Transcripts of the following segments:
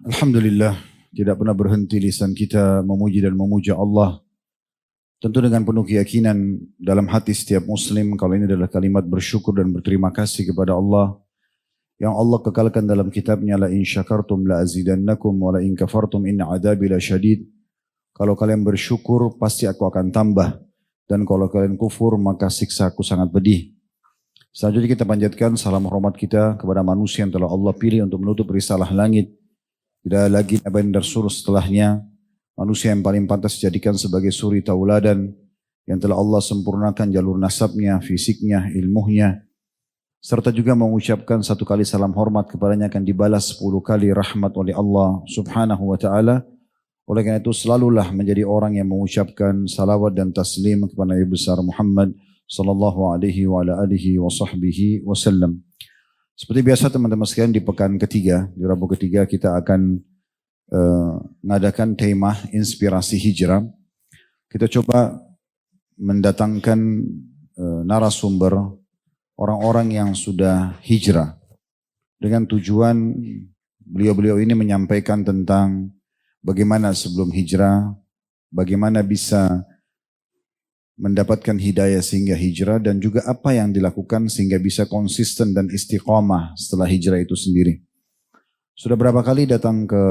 Alhamdulillah, tidak pernah berhenti lisan kita memuji dan memuja Allah. Tentu dengan penuh keyakinan dalam hati setiap muslim kalau ini adalah kalimat bersyukur dan berterima kasih kepada Allah yang Allah kekalkan dalam kitabnya, la in syakartum la azidannakum wa la in kafartum inna adabi la syadid. Kalau kalian bersyukur pasti aku akan tambah, dan kalau kalian kufur maka siksa aku sangat pedih. Selanjutnya kita panjatkan salam hormat kita kepada manusia yang telah Allah pilih untuk menutup risalah langit. Tidak lagi Nabi dan Rasul setelahnya, manusia yang paling pantas dijadikan sebagai suri tauladan yang telah Allah sempurnakan jalur nasabnya, fisiknya, ilmunya, serta juga mengucapkan satu kali salam hormat kepadanya akan dibalas 10 kali rahmat oleh Allah subhanahu wa ta'ala. Oleh karena itu selalulah menjadi orang yang mengucapkan salawat dan taslim kepada Nabi besar Muhammad sallallahu alaihi wa ala alihi wa sahbihi wasallam. Seperti biasa teman-teman sekalian, di pekan ketiga, di Rabu ketiga kita akan mengadakan tema inspirasi hijrah. Kita coba mendatangkan narasumber orang-orang yang sudah hijrah dengan tujuan beliau-beliau ini menyampaikan tentang bagaimana sebelum hijrah, bagaimana bisa mendapatkan hidayah sehingga hijrah, dan juga apa yang dilakukan sehingga bisa konsisten dan istiqamah setelah hijrah itu sendiri. Sudah berapa kali datang ke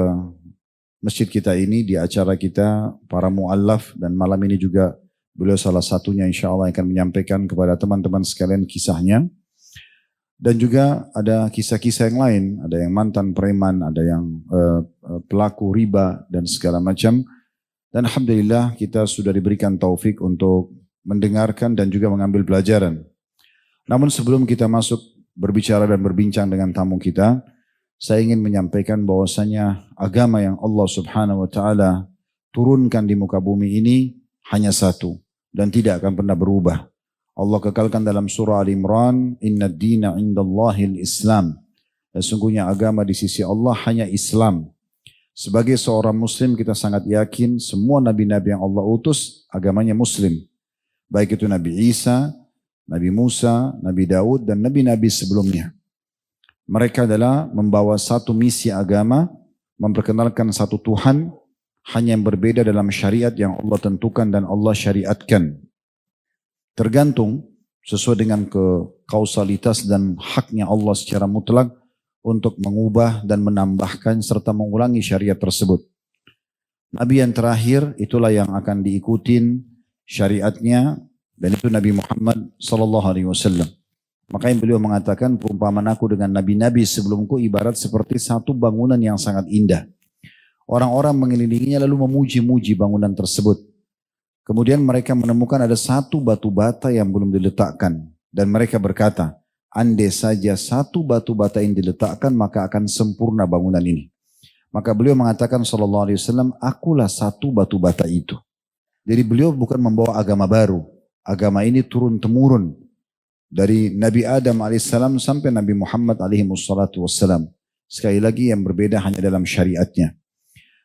masjid kita ini di acara kita para mu'allaf, dan malam ini juga beliau salah satunya insyaAllah akan menyampaikan kepada teman-teman sekalian kisahnya. Dan juga ada kisah-kisah yang lain, ada yang mantan preman, ada yang pelaku riba dan segala macam. Dan alhamdulillah kita sudah diberikan taufik untuk mendengarkan dan juga mengambil pelajaran. Namun sebelum kita masuk berbicara dan berbincang dengan tamu kita, saya ingin menyampaikan bahwasanya agama yang Allah subhanahu wa ta'ala turunkan di muka bumi ini hanya satu dan tidak akan pernah berubah. Allah kekalkan dalam surah Al-Imran, inna ad-dina indallahil Islam. Sesungguhnya agama di sisi Allah hanya Islam. Sebagai seorang muslim kita sangat yakin semua nabi-nabi yang Allah utus agamanya muslim. Baik itu Nabi Isa, Nabi Musa, Nabi Daud dan nabi-nabi sebelumnya. Mereka adalah membawa satu misi agama, memperkenalkan satu Tuhan, hanya yang berbeda dalam syariat yang Allah tentukan dan Allah syariatkan. Tergantung sesuai dengan kausalitas dan haknya Allah secara mutlak untuk mengubah dan menambahkan serta mengulangi syariat tersebut. Nabi yang terakhir itulah yang akan diikutin syariatnya, dan itu Nabi Muhammad sallallahu alaihi wasallam. Makanya beliau mengatakan perumpamaan aku dengan nabi-nabi sebelumku ibarat seperti satu bangunan yang sangat indah. Orang-orang mengelilinginya lalu memuji-muji bangunan tersebut. Kemudian mereka menemukan ada satu batu bata yang belum diletakkan, dan mereka berkata, andai saja satu batu bata yang diletakkan maka akan sempurna bangunan ini. Maka beliau mengatakan sallallahu alaihi wasallam, akulah satu batu bata itu. Jadi beliau bukan membawa agama baru. Agama ini turun temurun dari Nabi Adam alaihissalam sampai Nabi Muhammad alaihi wassalam. Sekali lagi yang berbeda hanya dalam syariatnya.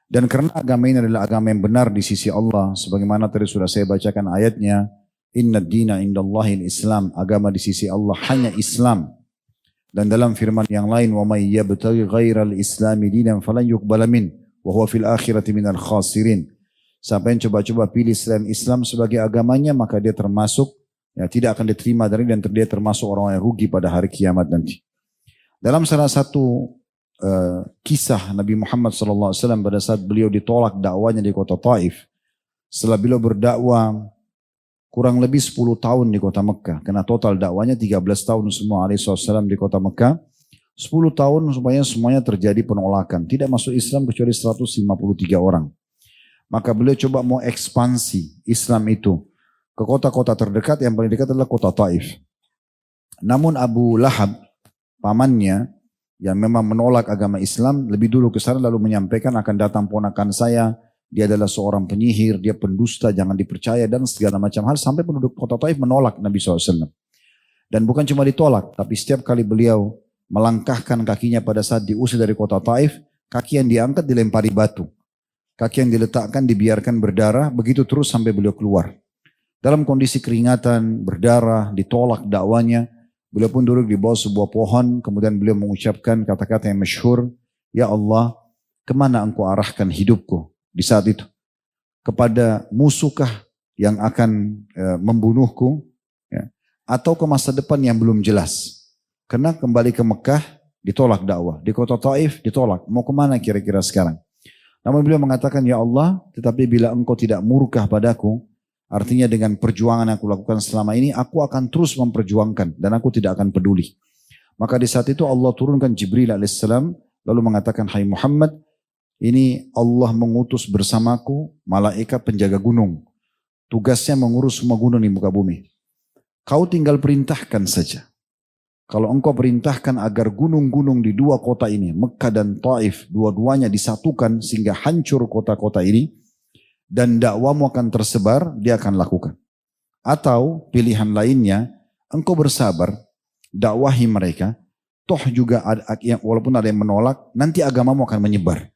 Dan karena agama ini adalah agama yang benar di sisi Allah, sebagaimana tadi sudah saya bacakan ayatnya, inna ad-dina indallahil Islam, agama di sisi Allah hanya Islam. Dan dalam firman yang lain, wa may yabtaghi ghairal islami dinan falan yuqbala min wa huwa fil akhirati minal khasirin. Siapa yang coba-coba pilih selain Islam sebagai agamanya, maka dia termasuk tidak akan diterima dari, dan dia termasuk orang yang rugi pada hari kiamat nanti. Dalam salah satu kisah Nabi Muhammad SAW pada saat beliau ditolak dakwanya di kota Taif, setelah beliau berdakwah kurang lebih 10 tahun di kota Mekah, karena total dakwanya 13 tahun semua alaihissalam di kota Mekah. 10 tahun supaya semuanya terjadi penolakan, tidak masuk Islam kecuali 153 orang. Maka beliau coba mau ekspansi Islam itu ke kota-kota terdekat, yang paling dekat adalah kota Taif. Namun Abu Lahab, pamannya yang memang menolak agama Islam, lebih dulu ke sana lalu menyampaikan akan datang ponakan saya, dia adalah seorang penyihir, dia pendusta, jangan dipercaya dan segala macam hal, sampai penduduk kota Taif menolak Nabi SAW. Dan bukan cuma ditolak, tapi setiap kali beliau melangkahkan kakinya pada saat diusir dari kota Taif, kaki yang diangkat dilempari batu, kaki yang diletakkan dibiarkan berdarah, begitu terus sampai beliau keluar. Dalam kondisi keringatan, berdarah, ditolak dakwanya, beliau pun duduk di bawah sebuah pohon, kemudian beliau mengucapkan kata-kata yang masyhur, Ya Allah, kemana engkau arahkan hidupku di saat itu? Kepada musuhkah yang akan membunuhku? Ya. Atau ke masa depan yang belum jelas? Karena kembali ke Mekah ditolak dakwah. Di kota Taif ditolak. Mau kemana kira-kira sekarang? Namun beliau mengatakan, ya Allah, tetapi bila engkau tidak murkah padaku, artinya dengan perjuangan yang aku lakukan selama ini, aku akan terus memperjuangkan dan aku tidak akan peduli. Maka di saat itu Allah turunkan Jibril alaihissalam lalu mengatakan, hai Muhammad, ini Allah mengutus bersamaku malaikat penjaga gunung. Tugasnya mengurus semua gunung di muka bumi. Kau tinggal perintahkan saja. Kalau engkau perintahkan agar gunung-gunung di dua kota ini, Mekah dan Taif, dua-duanya disatukan sehingga hancur kota-kota ini, dan dakwamu akan tersebar, dia akan lakukan. Atau pilihan lainnya, engkau bersabar, dakwahi mereka, toh juga walaupun ada yang menolak, nanti agamamu akan menyebar.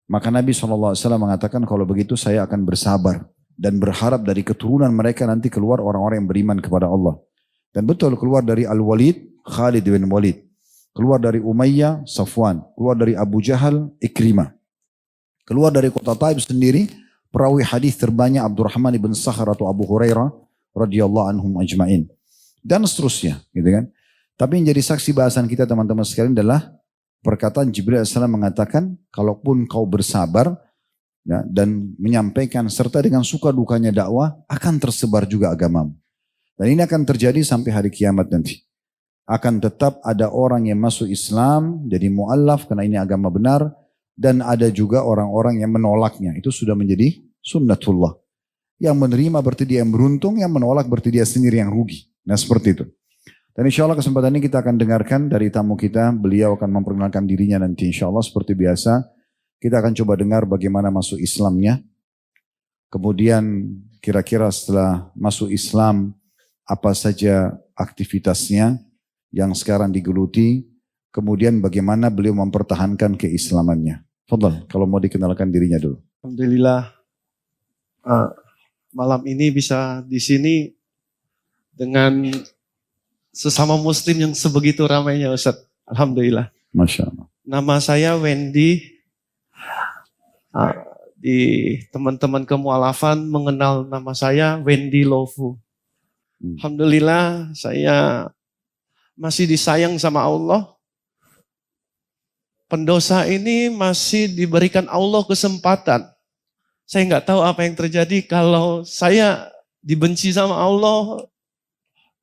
Maka Nabi SAW mengatakan, kalau begitu saya akan bersabar dan berharap dari keturunan mereka nanti keluar orang-orang yang beriman kepada Allah. Dan betul keluar dari Al-Walid, Khalid bin Walid. Keluar dari Umayyah, Safwan. Keluar dari Abu Jahal, Ikrimah. Keluar dari kota Taib sendiri, perawi hadis terbanyak Abdurrahman ibn Sakhar atau Abu Hurairah radhiyallahu anhum ajma'in. Dan seterusnya, gitu kan. Tapi yang jadi saksi bahasan kita teman-teman sekalian adalah perkataan Jibril AS mengatakan, kalaupun kau bersabar ya, dan menyampaikan serta dengan suka dukanya dakwah, akan tersebar juga agamamu. Dan ini akan terjadi sampai hari kiamat nanti. Akan tetap ada orang yang masuk Islam, jadi mu'allaf karena ini agama benar, dan ada juga orang-orang yang menolaknya. Itu sudah menjadi sunnatullah. Yang menerima berarti dia yang beruntung, yang menolak berarti dia sendiri yang rugi. Nah seperti itu. Dan insya Allah kesempatan ini kita akan dengarkan dari tamu kita, beliau akan memperkenalkan dirinya nanti insya Allah seperti biasa. Kita akan coba dengar bagaimana masuk Islamnya. Kemudian kira-kira setelah masuk Islam, apa saja aktivitasnya yang sekarang digeluti, kemudian bagaimana beliau mempertahankan keislamannya. Fadhal, kalau mau dikenalkan dirinya dulu. Alhamdulillah, malam ini bisa di sini dengan sesama muslim yang sebegitu ramainya Ustaz. Alhamdulillah. Masya Allah. Nama saya Wendy. Di teman-teman kemualafan mengenal nama saya Wendy Lofu. Alhamdulillah saya masih disayang sama Allah. Pendosa ini masih diberikan Allah kesempatan. Saya nggak tahu apa yang terjadi kalau saya dibenci sama Allah.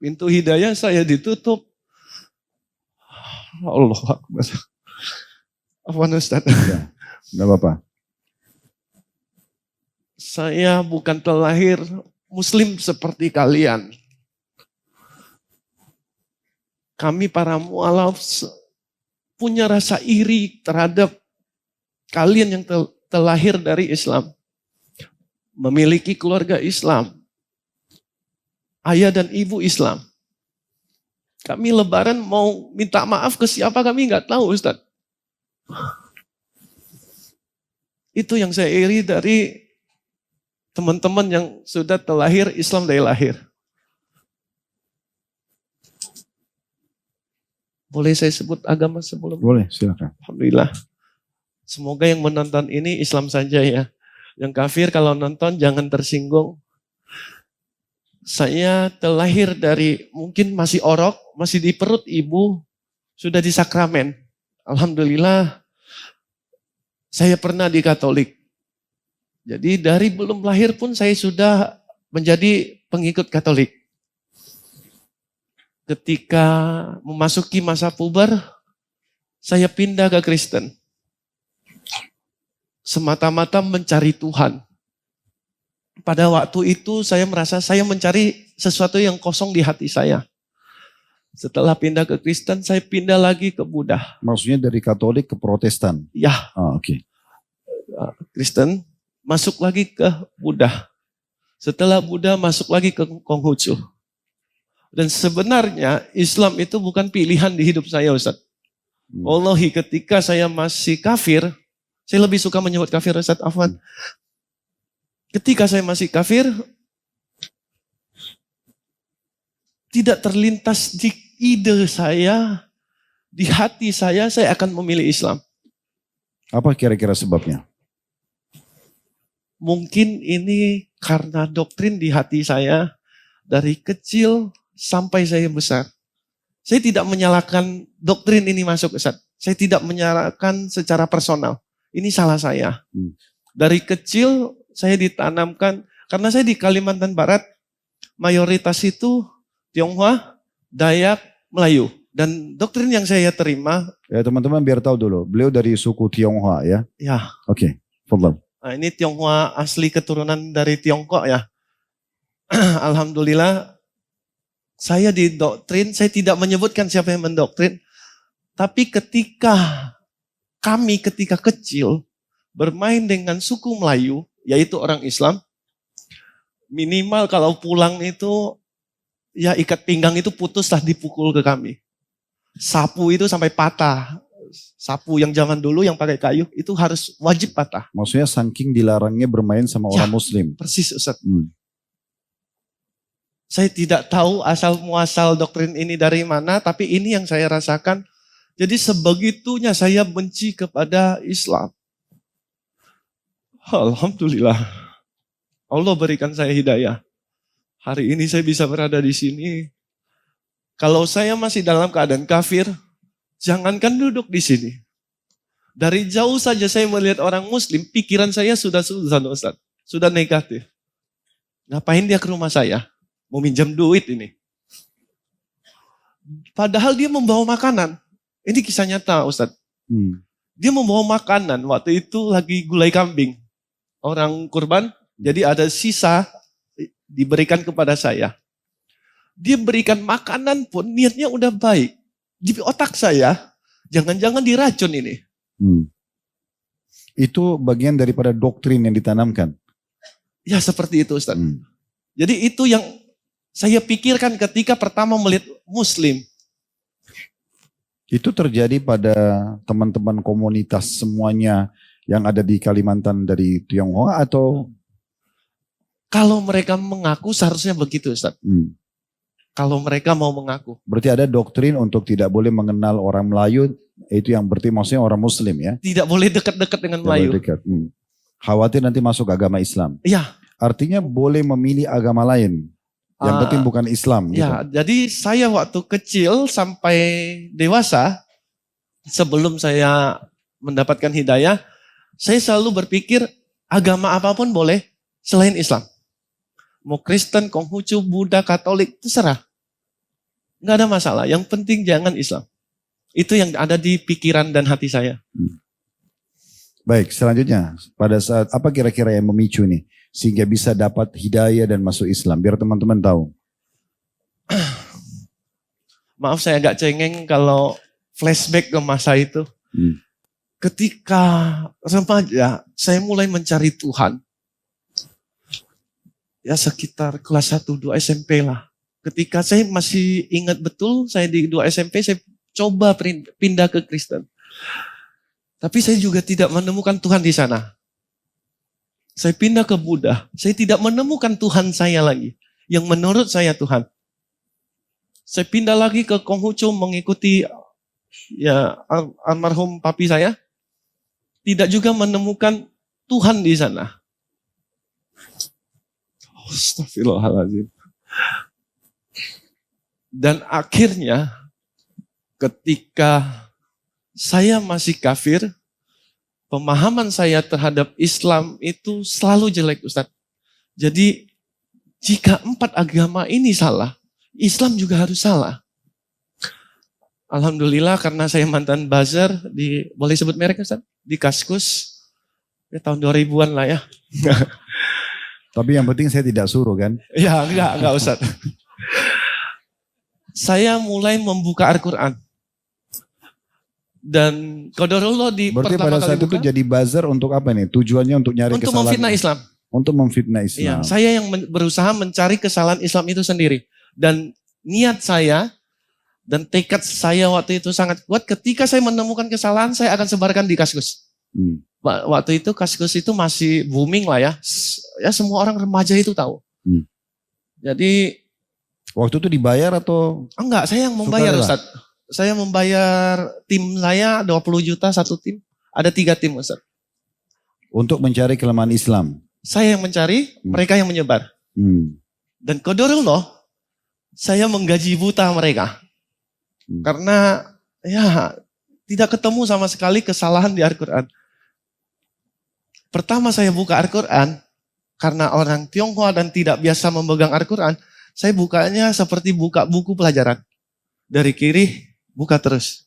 Pintu hidayah saya ditutup. Allah Akbar. Afwan Ustaz. Ya, enggak apa-apa. Saya bukan terlahir muslim seperti kalian. Kami para mu'alaf punya rasa iri terhadap kalian yang terlahir dari Islam. Memiliki keluarga Islam. Ayah dan ibu Islam. Kami lebaran mau minta maaf ke siapa kami nggak tahu Ustaz. Itu yang saya iri dari teman-teman yang sudah terlahir Islam dari lahir. Boleh saya sebut agama sebelum? Boleh, silakan. Alhamdulillah. Semoga yang menonton ini Islam saja ya. Yang kafir kalau nonton jangan tersinggung. Saya terlahir dari mungkin masih orok, masih di perut ibu, sudah di sakramen. Alhamdulillah. Saya pernah di Katolik. Jadi dari belum lahir pun saya sudah menjadi pengikut Katolik. Ketika memasuki masa puber, saya pindah ke Kristen. Semata-mata mencari Tuhan. Pada waktu itu saya merasa saya mencari sesuatu yang kosong di hati saya. Setelah pindah ke Kristen, saya pindah lagi ke Buddha. Maksudnya dari Katolik ke Protestan? Ya. Oke. Kristen, masuk lagi ke Buddha. Setelah Buddha, masuk lagi ke Konghucu. Dan sebenarnya Islam itu bukan pilihan di hidup saya Ustaz. Wallahi ketika saya masih kafir, saya lebih suka menyebut kafir Ustaz, afwan. Ketika saya masih kafir, tidak terlintas di ide saya, di hati saya akan memilih Islam. Apa kira-kira sebabnya? Mungkin ini karena doktrin di hati saya dari kecil sampai saya besar. Saya tidak menyalahkan doktrin ini masuk, Ustaz. Saya tidak menyalahkan secara personal. Ini salah saya. Dari kecil saya ditanamkan, karena saya di Kalimantan Barat, mayoritas itu Tionghoa, Dayak, Melayu. Dan doktrin yang saya terima. Ya teman-teman biar tahu dulu, beliau dari suku Tionghoa ya? Ya. Oke, fadhal. Nah, ini Tionghoa asli keturunan dari Tiongkok ya. Alhamdulillah, saya didoktrin, saya tidak menyebutkan siapa yang mendoktrin. Tapi ketika kecil bermain dengan suku Melayu, yaitu orang Islam, minimal kalau pulang itu, ya ikat pinggang itu putuslah dipukul ke kami. Sapu itu sampai patah. Sapu yang zaman dulu yang pakai kayu itu harus wajib patah. Maksudnya saking dilarangnya bermain sama orang Muslim. Persis Ustaz. Saya tidak tahu asal muasal doktrin ini dari mana, tapi ini yang saya rasakan. Jadi sebegitunya saya benci kepada Islam. Alhamdulillah. Allah berikan saya hidayah. Hari ini saya bisa berada di sini. Kalau saya masih dalam keadaan kafir, jangankan duduk di sini. Dari jauh saja saya melihat orang Muslim, pikiran saya sudah Ustaz. Sudah negatif. Ngapain dia ke rumah saya? Mau minjam duit ini. Padahal dia membawa makanan. Ini kisah nyata Ustaz. Dia membawa makanan, waktu itu lagi gulai kambing. Orang kurban, jadi ada sisa diberikan kepada saya. Dia berikan makanan pun niatnya udah baik. Di otak saya, jangan-jangan diracun ini. Itu bagian daripada doktrin yang ditanamkan. Ya seperti itu Ustaz. Jadi itu yang saya pikirkan ketika pertama melihat Muslim. Itu terjadi pada teman-teman komunitas semuanya yang ada di Kalimantan dari Tionghoa atau? Kalau mereka mengaku seharusnya begitu Ustaz. Kalau mereka mau mengaku. Berarti ada doktrin untuk tidak boleh mengenal orang Melayu, itu yang berarti maksudnya orang Muslim ya? Tidak boleh dekat-dekat dengan Melayu. Dekat. Khawatir nanti masuk agama Islam. Iya. Artinya boleh memilih agama lain. Yang penting bukan Islam. Ya, gitu. jadi saya waktu kecil sampai dewasa, sebelum saya mendapatkan hidayah, saya selalu berpikir agama apapun boleh selain Islam. Mau Kristen, Konghucu, Buddha, Katolik, terserah. Nggak ada masalah, yang penting jangan Islam. Itu yang ada di pikiran dan hati saya. Baik, selanjutnya pada saat apa kira-kira yang memicu nih sehingga bisa dapat hidayah dan masuk Islam biar teman-teman tahu. Maaf saya agak cengeng kalau flashback ke masa itu. Ketika remaja saya mulai mencari Tuhan. Ya sekitar kelas 1, 2 SMP lah. Ketika saya masih ingat betul saya di 2 SMP saya coba pindah ke Kristen. Tapi saya juga tidak menemukan Tuhan di sana. Saya pindah ke Buddha. Saya tidak menemukan Tuhan saya lagi. Yang menurut saya Tuhan. Saya pindah lagi ke Konghucu mengikuti ya almarhum papi saya. Tidak juga menemukan Tuhan di sana. Astagfirullahaladzim. Dan akhirnya ketika saya masih kafir, pemahaman saya terhadap Islam itu selalu jelek Ustaz. Jadi jika 4 agama ini salah, Islam juga harus salah. Alhamdulillah karena saya mantan buzzer di, boleh sebut merek Ustaz? Di Kaskus, ya, tahun 2000-an lah ya. Tapi yang penting saya tidak suruh kan? Ya enggak Ustaz. Saya mulai membuka Al-Quran. Dan qadarullah di berarti pertama pada kali saat itu jadi buzzer untuk apa nih? Tujuannya untuk nyari untuk kesalahan. memfitnah Islam. Untuk memfitnah Islam. Iya, saya yang berusaha mencari kesalahan Islam itu sendiri. Dan niat saya dan tekad saya waktu itu sangat kuat. Ketika saya menemukan kesalahan, saya akan sebarkan di Kaskus. Waktu itu Kaskus itu masih booming lah ya. Ya semua orang remaja itu tahu. Jadi waktu itu dibayar atau? Enggak, saya yang membayar Ustaz. Saya membayar tim saya 20 juta satu tim. Ada 3 tim, Ustaz. Untuk mencari kelemahan Islam. Saya yang mencari, mereka yang menyebar. Dan qadarullah, saya menggaji buta mereka. Karena ya tidak ketemu sama sekali kesalahan di Al-Quran. Pertama saya buka Al-Quran, karena orang Tionghoa dan tidak biasa memegang Al-Quran, saya bukanya seperti buka buku pelajaran. Dari kiri, buka terus.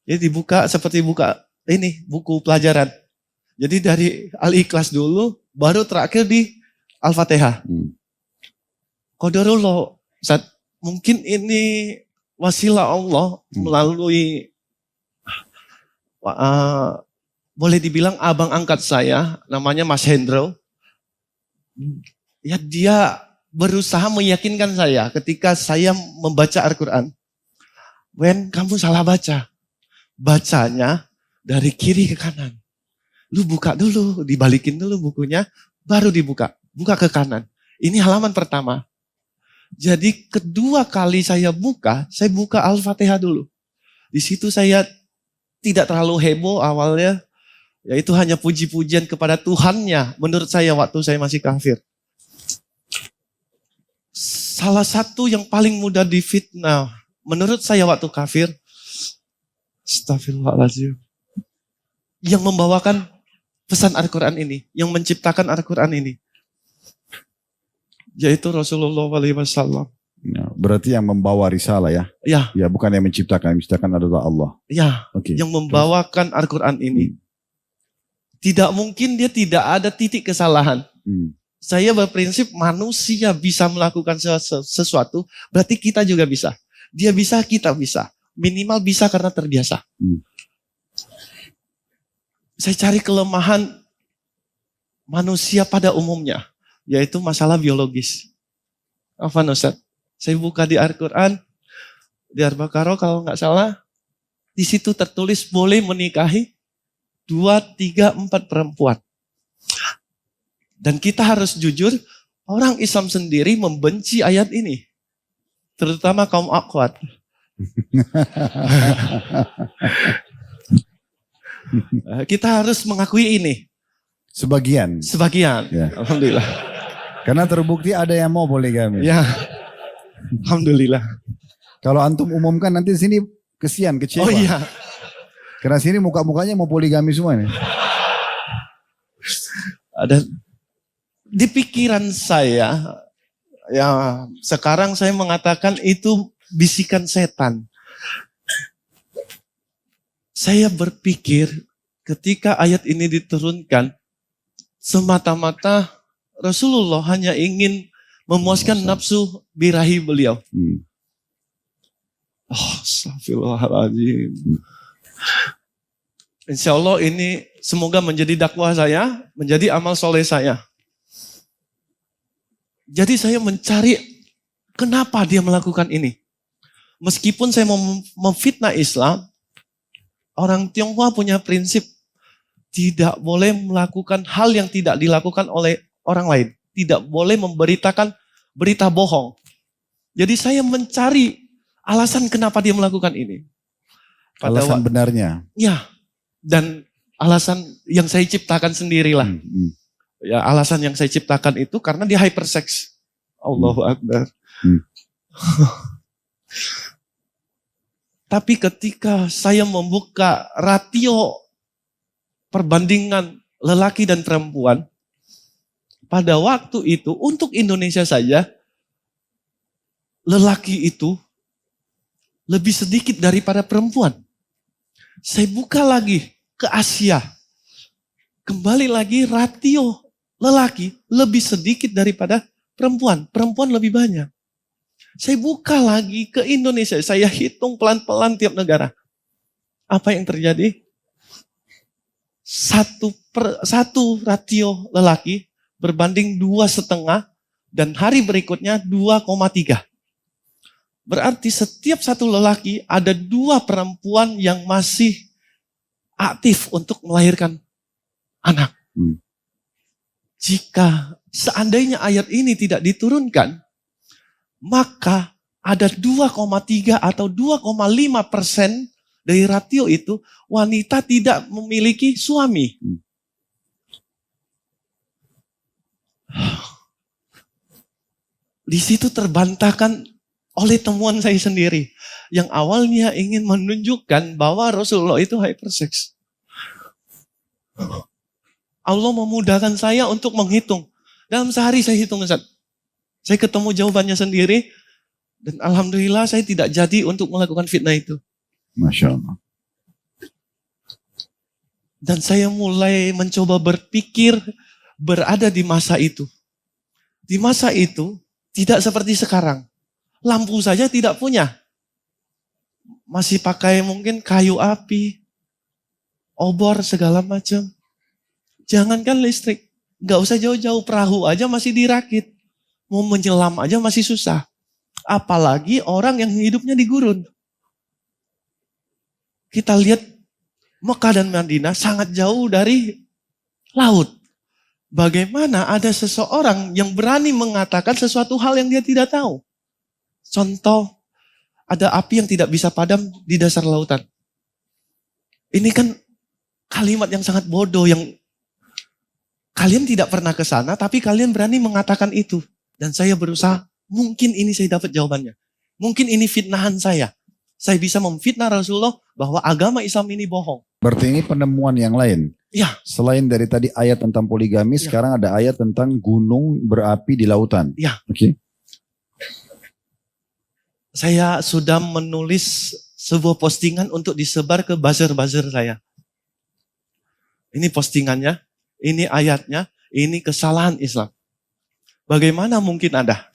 Jadi dibuka seperti buka ini, buku pelajaran. Jadi dari Al-Ikhlas dulu, baru terakhir di Al-Fatihah. Qadarullah, Ustaz, mungkin ini wasilah Allah melalui boleh dibilang abang angkat saya, namanya Mas Hendro. Ya dia berusaha meyakinkan saya ketika saya membaca Al-Quran. Wen, kamu salah baca. Bacanya dari kiri ke kanan. Lu buka dulu, dibalikin dulu bukunya, baru dibuka. Buka ke kanan. Ini halaman pertama. Jadi kedua kali saya buka Al-Fatihah dulu. Di situ saya tidak terlalu heboh awalnya. Yaitu hanya puji-pujian kepada Tuhannya menurut saya waktu saya masih kafir. Salah satu yang paling mudah difitnah menurut saya waktu kafir, astagfirullahaladzim, yang membawakan pesan Al-Quran ini, yang menciptakan Al-Quran ini, yaitu Rasulullah SAW. Ya, berarti yang membawa risalah ya? Ya. Ya, bukan yang menciptakan adalah Allah. Ya, okay. Yang membawakan Al-Quran ini. Tidak mungkin dia tidak ada titik kesalahan. Saya berprinsip manusia bisa melakukan sesuatu, berarti kita juga bisa. Dia bisa, kita bisa. Minimal bisa karena terbiasa. Saya cari kelemahan manusia pada umumnya, yaitu masalah biologis. Apa Ustaz? Saya buka di Al-Quran, di Al-Baqarah kalau nggak salah, di situ tertulis boleh menikahi 2, 3, 4 perempuan. Dan kita harus jujur, orang Islam sendiri membenci ayat ini. Terutama kaum akhwat. Kita harus mengakui ini. Sebagian. Ya. Alhamdulillah. Karena terbukti ada yang mau poligami. Ya. Alhamdulillah. Kalau antum umumkan nanti sini kesian, kecewa. Oh iya. Karena sini muka-mukanya mau poligami semua nih. Ada di pikiran saya, ya sekarang saya mengatakan itu bisikan setan. Saya berpikir ketika ayat ini diturunkan, semata-mata Rasulullah hanya ingin memuaskan nafsu birahi beliau. Oh, astagfirullahaladzim. Insya Allah ini semoga menjadi dakwah saya, menjadi amal soleh saya. Jadi saya mencari kenapa dia melakukan ini. Meskipun saya mau memfitnah Islam, orang Tionghoa punya prinsip tidak boleh melakukan hal yang tidak dilakukan oleh orang lain. Tidak boleh memberitakan berita bohong. Jadi saya mencari alasan kenapa dia melakukan ini. Alasan benarnya. Ya, dan alasan yang saya ciptakan sendirilah. Ya, alasan yang saya ciptakan itu karena dia hypersex. Allahu Akbar. Tapi ketika saya membuka rasio perbandingan lelaki dan perempuan, pada waktu itu untuk Indonesia saja, lelaki itu lebih sedikit daripada perempuan. Saya buka lagi ke Asia. Kembali lagi rasio lelaki lebih sedikit daripada perempuan. Perempuan lebih banyak. Saya buka lagi ke Indonesia. Saya hitung pelan-pelan tiap negara. Apa yang terjadi? Satu rasio lelaki berbanding 2,5 dan hari berikutnya 2,3. Berarti setiap satu lelaki ada 2 perempuan yang masih aktif untuk melahirkan anak. Jika seandainya ayat ini tidak diturunkan, maka ada 2,3 atau 2,5% dari ratio itu, wanita tidak memiliki suami. Di situ terbantahkan oleh temuan saya sendiri. Yang awalnya ingin menunjukkan bahwa Rasulullah itu hypersex. Allah memudahkan saya untuk menghitung. Dalam sehari saya hitung, Ustaz. Saya ketemu jawabannya sendiri. Dan alhamdulillah saya tidak jadi untuk melakukan fitnah itu. Masya Allah. Dan saya mulai mencoba berpikir berada di masa itu. Di masa itu tidak seperti sekarang. Lampu saja tidak punya. Masih pakai mungkin kayu api, obor segala macam. Jangankan listrik, nggak usah jauh-jauh, perahu aja masih dirakit. Mau menyelam aja masih susah. Apalagi orang yang hidupnya di gurun. Kita lihat Mekah dan Madinah sangat jauh dari laut. Bagaimana ada seseorang yang berani mengatakan sesuatu hal yang dia tidak tahu. Contoh, ada api yang tidak bisa padam di dasar lautan. Ini kan kalimat yang sangat bodoh, yang kalian tidak pernah ke sana, tapi kalian berani mengatakan itu. Dan saya berusaha, mungkin ini saya dapat jawabannya. Mungkin ini fitnahan saya. Saya bisa memfitnah Rasulullah bahwa agama Islam ini bohong. Berarti ini penemuan yang lain. Ya. Selain dari tadi ayat tentang poligami, sekarang ada ayat tentang gunung berapi di lautan. Ya. Oke. Saya sudah menulis sebuah postingan untuk disebar ke buzzer-buzzer saya. Ini postingannya, ini ayatnya, ini kesalahan Islam. Bagaimana mungkin ada?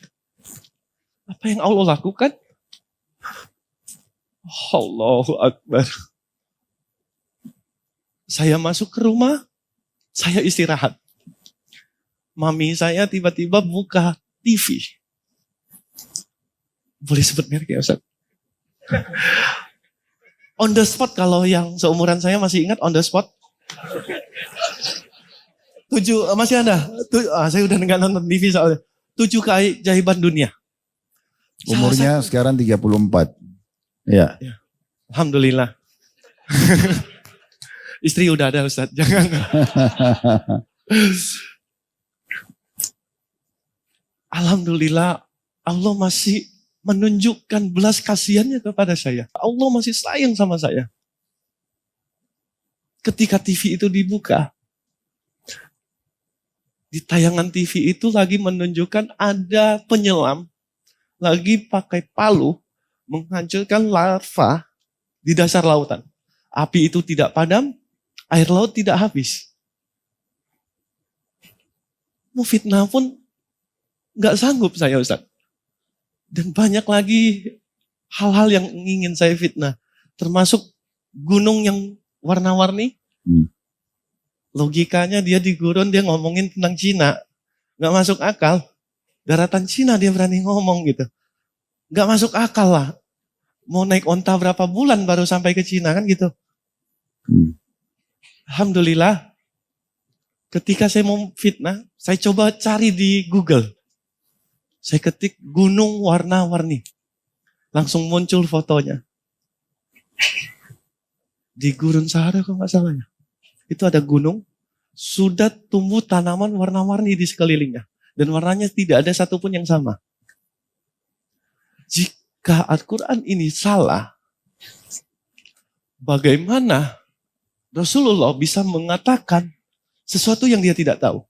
Apa yang Allah lakukan? Allahu Akbar. Saya masuk ke rumah, saya istirahat. Mami saya tiba-tiba buka TV. Boleh sebut merek ya Ustaz? On the spot, kalau yang seumuran saya masih ingat on the spot. 7, masih ada? Saya udah nggak nonton TV soalnya. 7 keajaiban dunia. Umurnya sekarang 34. Ya. Alhamdulillah. Istri udah ada Ustaz, jangan. Alhamdulillah, Allah masih menunjukkan belas kasihannya kepada saya. Allah masih sayang sama saya. Ketika TV itu dibuka, di tayangan TV itu lagi menunjukkan ada penyelam lagi pakai palu menghancurkan larva di dasar lautan. Api itu tidak padam, air laut tidak habis. Mau fitnah pun nggak sanggup saya Ustaz. Dan banyak lagi hal-hal yang ingin saya fitnah. Termasuk gunung yang warna-warni. Logikanya dia di gurun, dia ngomongin tentang Cina. Nggak masuk akal. Daratan Cina dia berani ngomong gitu. Nggak masuk akal lah. Mau naik onta berapa bulan baru sampai ke Cina kan gitu. Alhamdulillah. Ketika saya mau fitnah, saya coba cari di Google. Saya ketik gunung warna-warni. Langsung muncul fotonya. Di Gurun Sahara kalau nggak salahnya. Itu ada gunung, sudah tumbuh tanaman warna-warni di sekelilingnya. Dan warnanya tidak ada satupun yang sama. Jika Al-Quran ini salah, bagaimana Rasulullah bisa mengatakan sesuatu yang dia tidak tahu?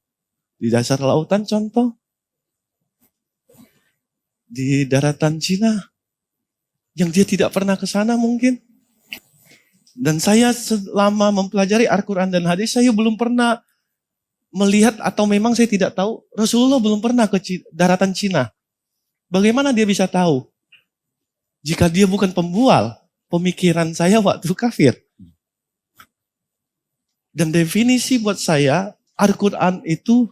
Di dasar lautan contoh, di daratan Cina, yang dia tidak pernah ke sana mungkin. Dan saya selama mempelajari Al-Quran dan hadis, saya belum pernah melihat atau memang saya tidak tahu, Rasulullah belum pernah ke daratan Cina. Bagaimana dia bisa tahu? Jika dia bukan pembual pemikiran saya waktu kafir. Dan definisi buat saya, Al-Quran itu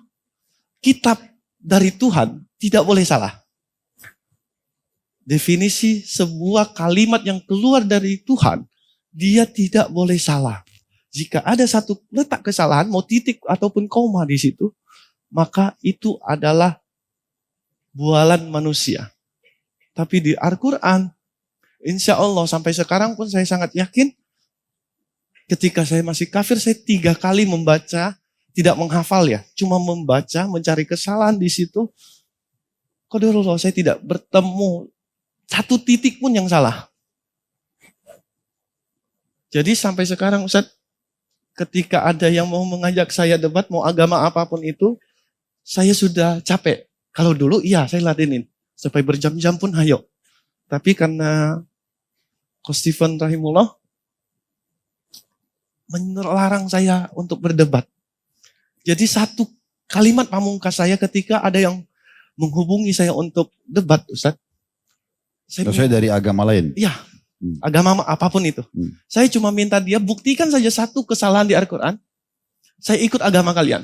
kitab dari Tuhan, tidak boleh salah. Definisi sebuah kalimat yang keluar dari Tuhan, dia tidak boleh salah. Jika ada satu letak kesalahan, mau titik ataupun koma di situ, maka itu adalah bualan manusia. Tapi di Al-Quran, insya Allah sampai sekarang pun saya sangat yakin, Ketika saya masih kafir, saya 3 kali membaca, tidak menghafal ya, cuma membaca, mencari kesalahan di situ. Qadarullah, saya tidak bertemu satu titik pun yang salah. Jadi sampai sekarang Ustadz, ketika ada yang mau mengajak saya debat, mau agama apapun itu, saya sudah capek. Kalau dulu iya saya ladenin, sampai berjam-jam pun hayo. Tapi karena Coach Stephen rahimullah melarang saya untuk berdebat. Jadi satu kalimat pamungkas saya ketika ada yang menghubungi saya untuk debat, Ustadz. Saya dari agama lain? Iya, agama apapun itu. Saya cuma minta dia buktikan saja satu kesalahan di Al-Quran, saya ikut agama kalian.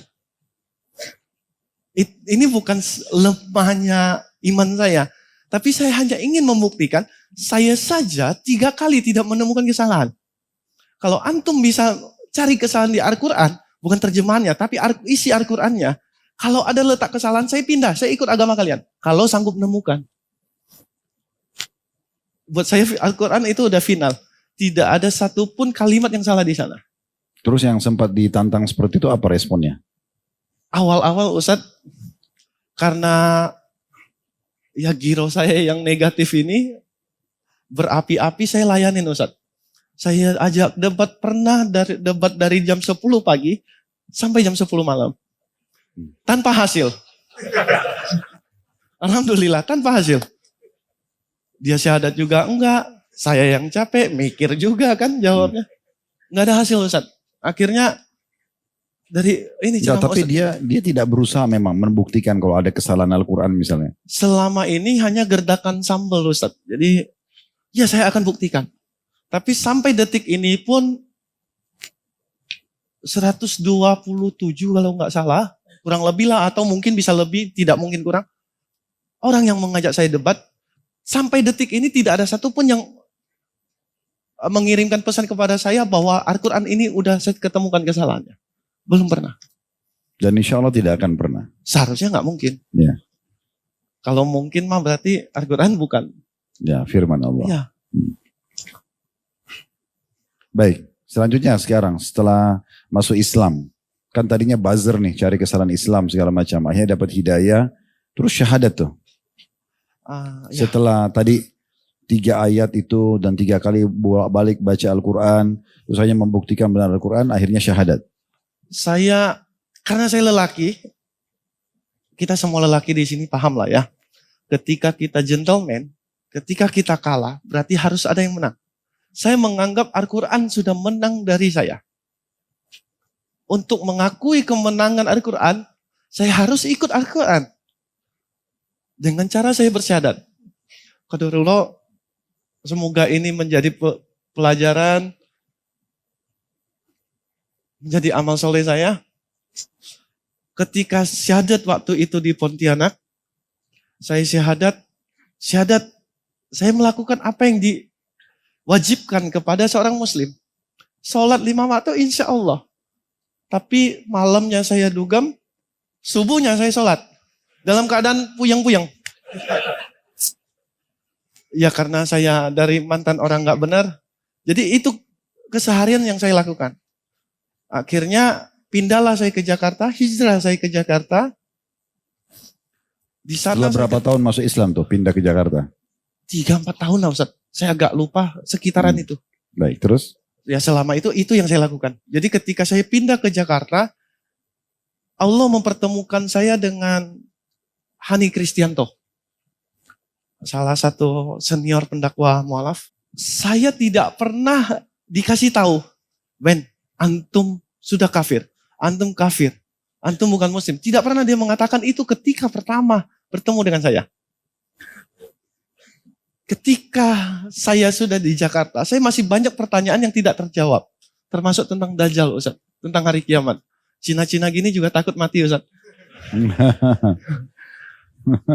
Ini bukan lemahnya iman saya, tapi saya hanya ingin membuktikan, saya saja 3 kali tidak menemukan kesalahan. Kalau antum bisa cari kesalahan di Al-Quran, bukan terjemahannya, tapi isi Al-Qurannya, kalau ada letak kesalahan, saya pindah, saya ikut agama kalian. Kalau sanggup menemukan. Buat saya Al-Quran itu udah final. Tidak ada satupun kalimat yang salah di sana. Terus yang sempat ditantang seperti itu apa responnya? Awal-awal Ustadz, karena ya giro saya yang negatif ini, berapi-api saya layanin Ustadz. Saya ajak debat, pernah debat dari jam 10 pagi sampai jam 10 malam. Tanpa hasil. Alhamdulillah, tanpa hasil. Dia syahadat juga enggak. Saya yang capek, mikir juga kan jawabnya. Enggak ada hasil Ustaz. Akhirnya dari ini ya, tapi Ustaz, dia tidak berusaha memang membuktikan kalau ada kesalahan Al-Quran misalnya. Selama ini hanya gerdakan sambal Ustaz. Jadi ya saya akan buktikan. Tapi sampai detik ini pun 127 kalau enggak salah. Kurang lebih lah atau mungkin bisa lebih, tidak mungkin kurang. Orang yang mengajak saya debat. Sampai detik ini tidak ada satupun yang mengirimkan pesan kepada saya bahwa Al-Quran ini udah saya ketemukan kesalahannya. Belum pernah. Dan insya Allah tidak akan pernah. Seharusnya nggak mungkin. Ya. Kalau mungkin mah berarti Al-Quran bukan. Ya, firman Allah. Ya. Baik, selanjutnya sekarang setelah masuk Islam. Kan tadinya buzzer nih, cari kesalahan Islam segala macam. Akhirnya dapat hidayah, terus syahadat tuh. Ya. Setelah tadi 3 ayat itu dan 3 kali balik baca Al-Quran, terus hanya membuktikan benar Al-Quran, akhirnya syahadat. Karena saya lelaki, kita semua lelaki di sini paham lah ya. Ketika kita gentleman, ketika kita kalah, berarti harus ada yang menang. Saya menganggap Al-Quran sudah menang dari saya. Untuk mengakui kemenangan Al-Quran, saya harus ikut Al-Quran. Dengan cara saya bersyahadat. Qadarullah, semoga ini menjadi pelajaran, menjadi amal soleh saya. Ketika syahadat waktu itu di Pontianak, saya syahadat, saya melakukan apa yang diwajibkan kepada seorang muslim. Sholat 5 waktu insya Allah. Tapi malamnya saya dugem, subuhnya saya sholat. Dalam keadaan puyeng-puyeng. Ya karena saya dari mantan orang gak benar. Jadi itu keseharian yang saya lakukan. Akhirnya pindahlah saya ke Jakarta, hijrah saya ke Jakarta. Di sana setelah berapa tahun masuk Islam tuh pindah ke Jakarta? 3-4 tahun lah Ustaz. Saya agak lupa sekitaran itu. Baik, terus? Ya selama itu yang saya lakukan. Jadi ketika saya pindah ke Jakarta, Allah mempertemukan saya dengan Hani Kristianto. Salah satu senior pendakwah mualaf. Saya tidak pernah dikasih tahu, Ben, antum sudah kafir. Antum kafir. Antum bukan muslim. Tidak pernah dia mengatakan itu ketika pertama bertemu dengan saya. Ketika saya sudah di Jakarta, saya masih banyak pertanyaan yang tidak terjawab. Termasuk tentang Dajjal, Ustaz. Tentang hari kiamat. Cina-Cina gini juga takut mati, Ustaz.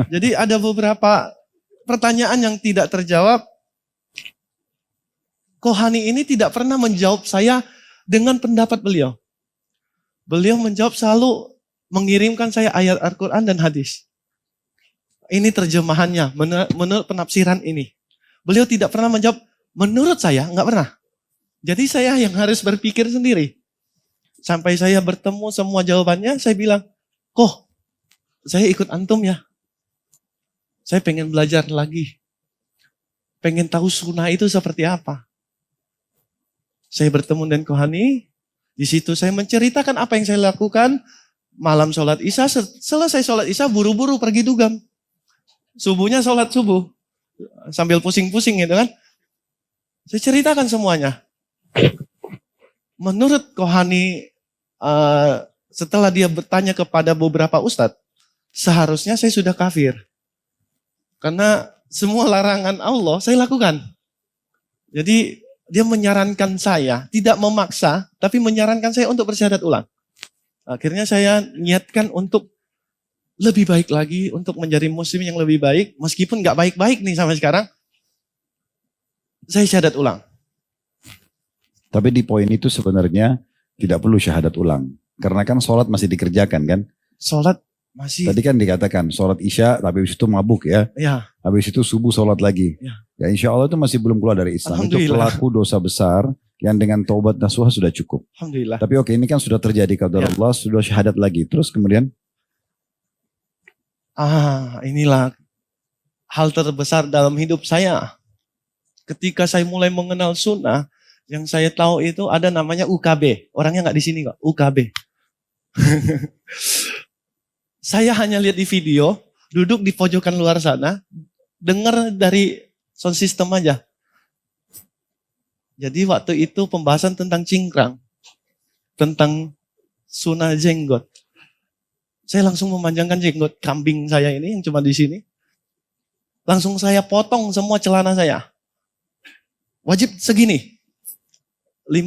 Jadi ada beberapa pertanyaan yang tidak terjawab. Kohani ini tidak pernah menjawab saya dengan pendapat beliau. Beliau menjawab selalu mengirimkan saya ayat Al-Quran dan hadis. Ini terjemahannya menurut penafsiran ini. Beliau tidak pernah menjawab menurut saya, enggak pernah. Jadi saya yang harus berpikir sendiri. Sampai saya bertemu semua jawabannya, saya bilang, kok saya ikut antum ya. Saya pengen belajar lagi. Pengen tahu sunnah itu seperti apa. Saya bertemu dengan Kohani, di situ saya menceritakan apa yang saya lakukan. Malam sholat isya, selesai sholat isya buru-buru pergi dugam. Subuhnya sholat subuh. Sambil pusing-pusing gitu kan. Saya ceritakan semuanya. Menurut Kohani, setelah dia bertanya kepada beberapa ustadz, seharusnya saya sudah kafir. Karena semua larangan Allah saya lakukan. Jadi dia menyarankan saya, tidak memaksa, tapi menyarankan saya untuk bersyahadat ulang. Akhirnya saya niatkan untuk lebih baik lagi, untuk menjadi muslim yang lebih baik, meskipun gak baik-baik nih sampai sekarang, saya syahadat ulang. Tapi di poin itu sebenarnya tidak perlu syahadat ulang. Karena kan sholat masih dikerjakan kan. Sholat masih. Tadi kan dikatakan sholat isya tapi habis itu mabuk ya. Ya. Habis itu subuh sholat lagi. Ya insya Allah itu masih belum keluar dari Islam. Itu pelaku dosa besar yang dengan taubat nasuha sudah cukup. Alhamdulillah. Tapi oke, ini kan sudah terjadi qadar Allah, sudah syahadat lagi. Terus kemudian? Inilah hal terbesar dalam hidup saya. Ketika saya mulai mengenal sunnah, yang saya tahu itu ada namanya UKB. Orangnya nggak di sini kok, UKB. Saya hanya lihat di video, duduk di pojokan luar sana, dengar dari sound system aja. Jadi waktu itu pembahasan tentang cingkrang, tentang sunnah jenggot. Saya langsung memanjangkan jenggot kambing saya ini yang cuma di sini. Langsung saya potong semua celana saya. Wajib segini. 5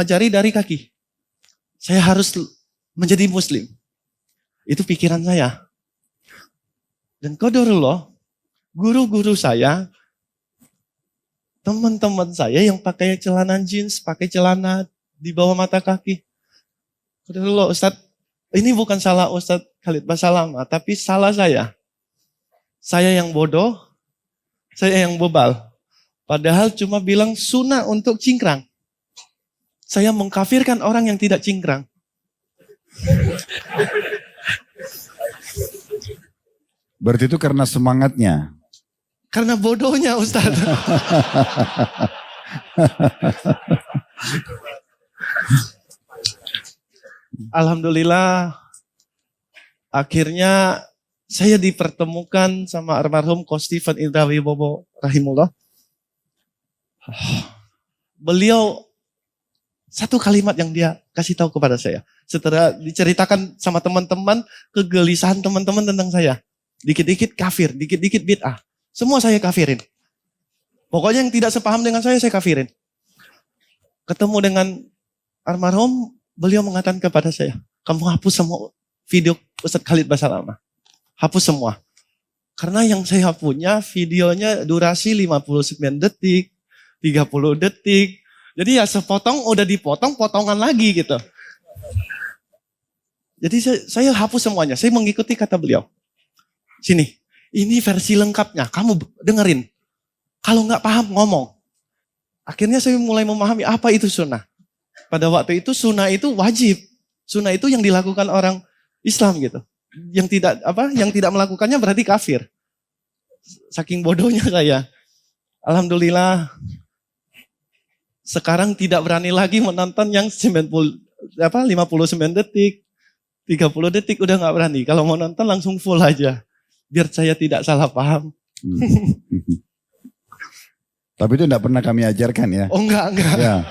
jari dari kaki. Saya harus menjadi muslim. Itu pikiran saya. Dan qadarullah, guru-guru saya, teman-teman saya yang pakai celana jeans, pakai celana di bawah mata kaki. Qadarullah, Ustadz, ini bukan salah Ustadz Khalid Basalamah, tapi salah saya. Saya yang bodoh, saya yang bebal. Padahal cuma bilang sunnah untuk cingkrang. Saya mengkafirkan orang yang tidak cingkrang. Berarti itu karena semangatnya. Karena bodohnya Ustaz. Alhamdulillah, akhirnya saya dipertemukan sama almarhum Ko Stephen Indrawi Bobo rahimullah. Beliau satu kalimat yang dia kasih tahu kepada saya. Setelah diceritakan sama teman-teman, kegelisahan teman-teman tentang saya. Dikit-dikit kafir, dikit-dikit bid'ah. Semua saya kafirin. Pokoknya yang tidak sepaham dengan saya kafirin. Ketemu dengan almarhum, beliau mengatakan kepada saya, kamu hapus semua video Ustadz Khalid Basalamah. Hapus semua. Karena yang saya punya videonya durasi 59 detik, 30 detik. Jadi ya sepotong udah dipotong, potongan lagi gitu. Jadi saya hapus semuanya, saya mengikuti kata beliau. Sini, ini versi lengkapnya, kamu dengerin. Kalau nggak paham ngomong. Akhirnya saya mulai memahami apa itu sunnah. Pada waktu itu sunnah itu wajib. Sunnah itu yang dilakukan orang Islam gitu. Yang tidak melakukannya berarti kafir. Saking bodohnya saya. Alhamdulillah. Sekarang tidak berani lagi menonton yang 59 detik. 30 detik udah gak berani. Kalau mau nonton langsung full aja. Biar saya tidak salah paham. Tapi itu enggak pernah kami ajarkan ya. Oh enggak. Ya.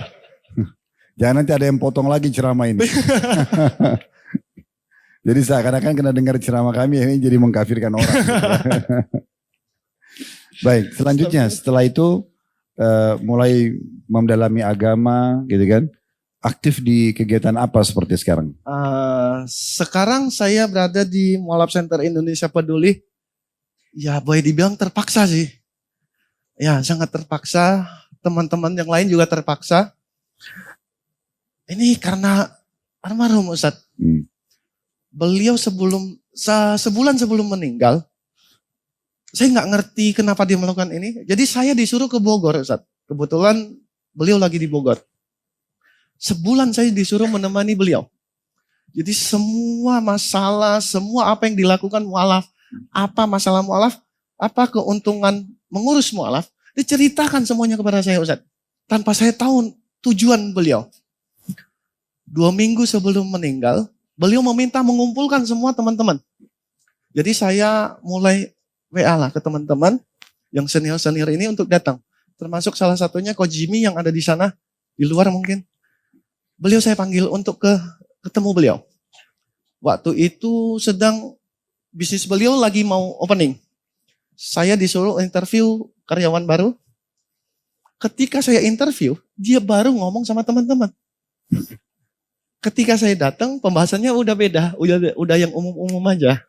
Jangan nanti ada yang potong lagi ceramah ini. Jadi seakan-akan kena dengar ceramah kami ini jadi mengkafirkan orang. Baik, selanjutnya setelah itu mulai mendalami agama gitu kan. Aktif di kegiatan apa seperti sekarang? Sekarang saya berada di Mualaf Center Indonesia Peduli. Ya boleh dibilang terpaksa sih. Ya sangat terpaksa. Teman-teman yang lain juga terpaksa. Ini karena almarhum Ustadz. Beliau sebulan sebelum meninggal. Saya nggak ngerti kenapa dia melakukan ini. Jadi saya disuruh ke Bogor Ustadz. Kebetulan beliau lagi di Bogor. Sebulan saya disuruh menemani beliau. Jadi semua masalah, semua apa yang dilakukan mualaf, apa masalah mualaf, apa keuntungan mengurus mualaf, diceritakan semuanya kepada saya Ustaz. Tanpa saya tahu tujuan beliau. 2 minggu sebelum meninggal, beliau meminta mengumpulkan semua teman-teman. Jadi saya mulai WA lah ke teman-teman yang senior-senior ini untuk datang. Termasuk salah satunya Coach Jimmy yang ada di sana, di luar mungkin. Beliau saya panggil untuk ketemu beliau. Waktu itu sedang bisnis beliau lagi mau opening. Saya disuruh interview karyawan baru. Ketika saya interview, dia baru ngomong sama teman-teman. Ketika saya datang, pembahasannya udah beda, udah yang umum-umum aja.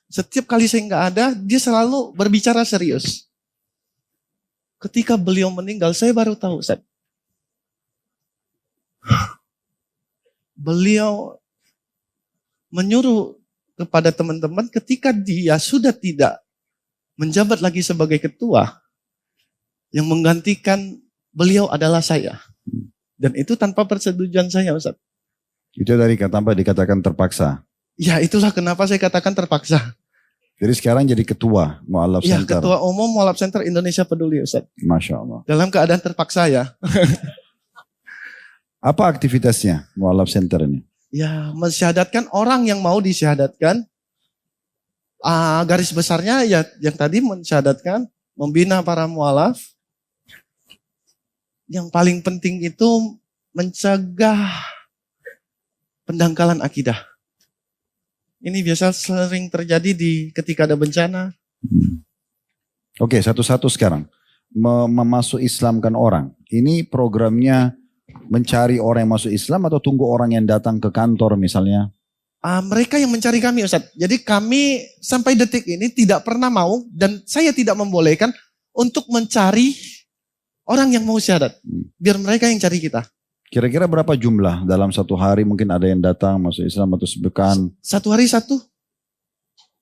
Setiap kali saya nggak ada, dia selalu berbicara serius. Ketika beliau meninggal, saya baru tahu, Ustaz. Beliau menyuruh kepada teman-teman ketika dia sudah tidak menjabat lagi sebagai ketua, yang menggantikan beliau adalah saya. Dan itu tanpa persetujuan saya, Ustaz. Itu dari tanpa dikatakan terpaksa. Ya itulah kenapa saya katakan terpaksa. Jadi sekarang jadi ketua Mu'alaf Ya, Center. ketua umum Mu'alaf Center Indonesia Peduli, Ustaz. Masya Allah. Dalam keadaan terpaksa ya. Apa aktivitasnya Mu'alaf Center ini? Ya, mensyahadatkan orang yang mau disyahadatkan. Garis besarnya ya yang tadi mensyahadatkan, membina para mu'alaf. Yang paling penting itu mencegah pendangkalan akidah. Ini biasa sering terjadi ketika ada bencana. Oke, satu-satu sekarang. Memasuk Islamkan orang. Ini programnya mencari orang yang masuk Islam atau tunggu orang yang datang ke kantor misalnya? Mereka yang mencari kami, Ustaz. Jadi kami sampai detik ini tidak pernah mau dan saya tidak membolehkan untuk mencari orang yang mau syahadat. Biar mereka yang cari kita. Kira-kira berapa jumlah dalam satu hari mungkin ada yang datang masuk Islam atau sepekan? Satu hari satu.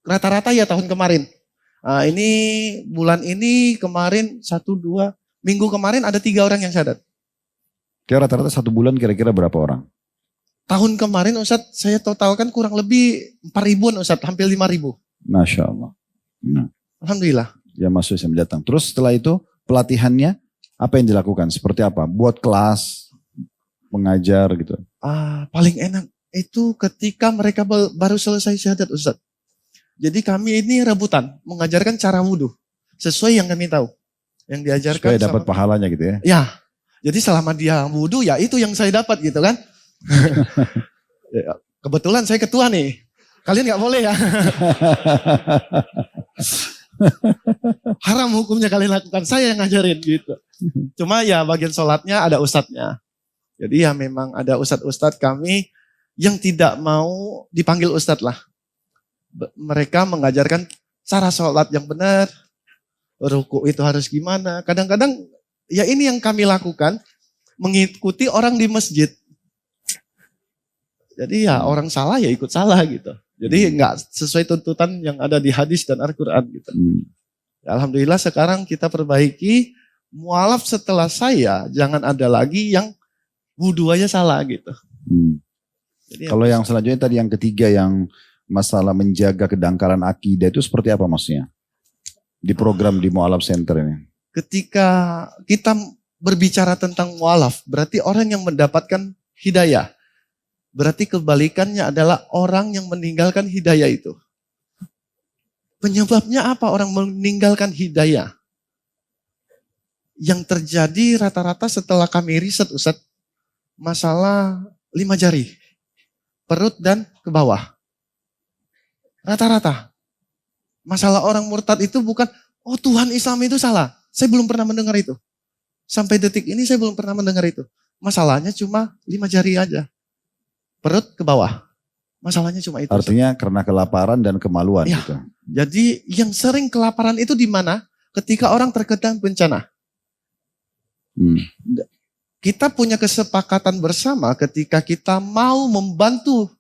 Rata-rata ya tahun kemarin. Ini bulan ini kemarin 1, 2, minggu kemarin ada 3 orang yang syahadat. Kira rata-rata 1 bulan kira-kira berapa orang? Tahun kemarin Ustadz saya totalkan kurang lebih 4.000-an Ustadz, hampir 5.000. Masya Allah. Nah, Alhamdulillah. ya masuk Islam datang. Terus setelah itu pelatihannya apa yang dilakukan? Seperti apa? Buat kelas, mengajar gitu. Paling enak itu ketika mereka baru selesai syahadat Ustadz. Jadi kami ini rebutan mengajarkan cara wudhu sesuai yang kami tahu. Yang diajarkan. Supaya dapat pahalanya gitu ya. Ya, jadi selama dia wudhu ya itu yang saya dapat gitu kan. Kebetulan saya ketua nih. Kalian nggak boleh ya. Haram hukumnya kalian lakukan. Saya yang ngajarin gitu. Cuma ya bagian sholatnya ada ustadznya. Jadi ya memang ada ustadz-ustadz kami yang tidak mau dipanggil ustadz lah. Mereka mengajarkan cara sholat yang benar. Ruku itu harus gimana. Kadang-kadang ya ini yang kami lakukan. Mengikuti orang di masjid. Jadi ya orang salah ya ikut salah gitu. Jadi nggak sesuai tuntutan yang ada di hadis dan Al-Quran gitu. Ya, alhamdulillah sekarang kita perbaiki. Mualaf setelah saya jangan ada lagi yang wudhu aja salah gitu. Jadi, kalau yang selanjutnya tadi yang ketiga yang masalah menjaga kedangkalan akidah itu seperti apa maksudnya? Di program di Mu'alaf Center ini. Ketika kita berbicara tentang mu'alaf, berarti orang yang mendapatkan hidayah. Berarti kebalikannya adalah orang yang meninggalkan hidayah itu. Penyebabnya apa orang meninggalkan hidayah? Yang terjadi rata-rata setelah kami riset Ustadz, masalah 5 jari, perut dan ke bawah. Rata-rata. Masalah orang murtad itu bukan, oh Tuhan Islam itu salah. Saya belum pernah mendengar itu. Sampai detik ini saya belum pernah mendengar itu. Masalahnya cuma 5 jari aja. Perut ke bawah. Masalahnya cuma itu. Artinya karena kelaparan dan kemaluan ya, gitu. Jadi yang sering kelaparan itu di mana? Ketika orang terkena bencana. Kita punya kesepakatan bersama ketika kita mau membantu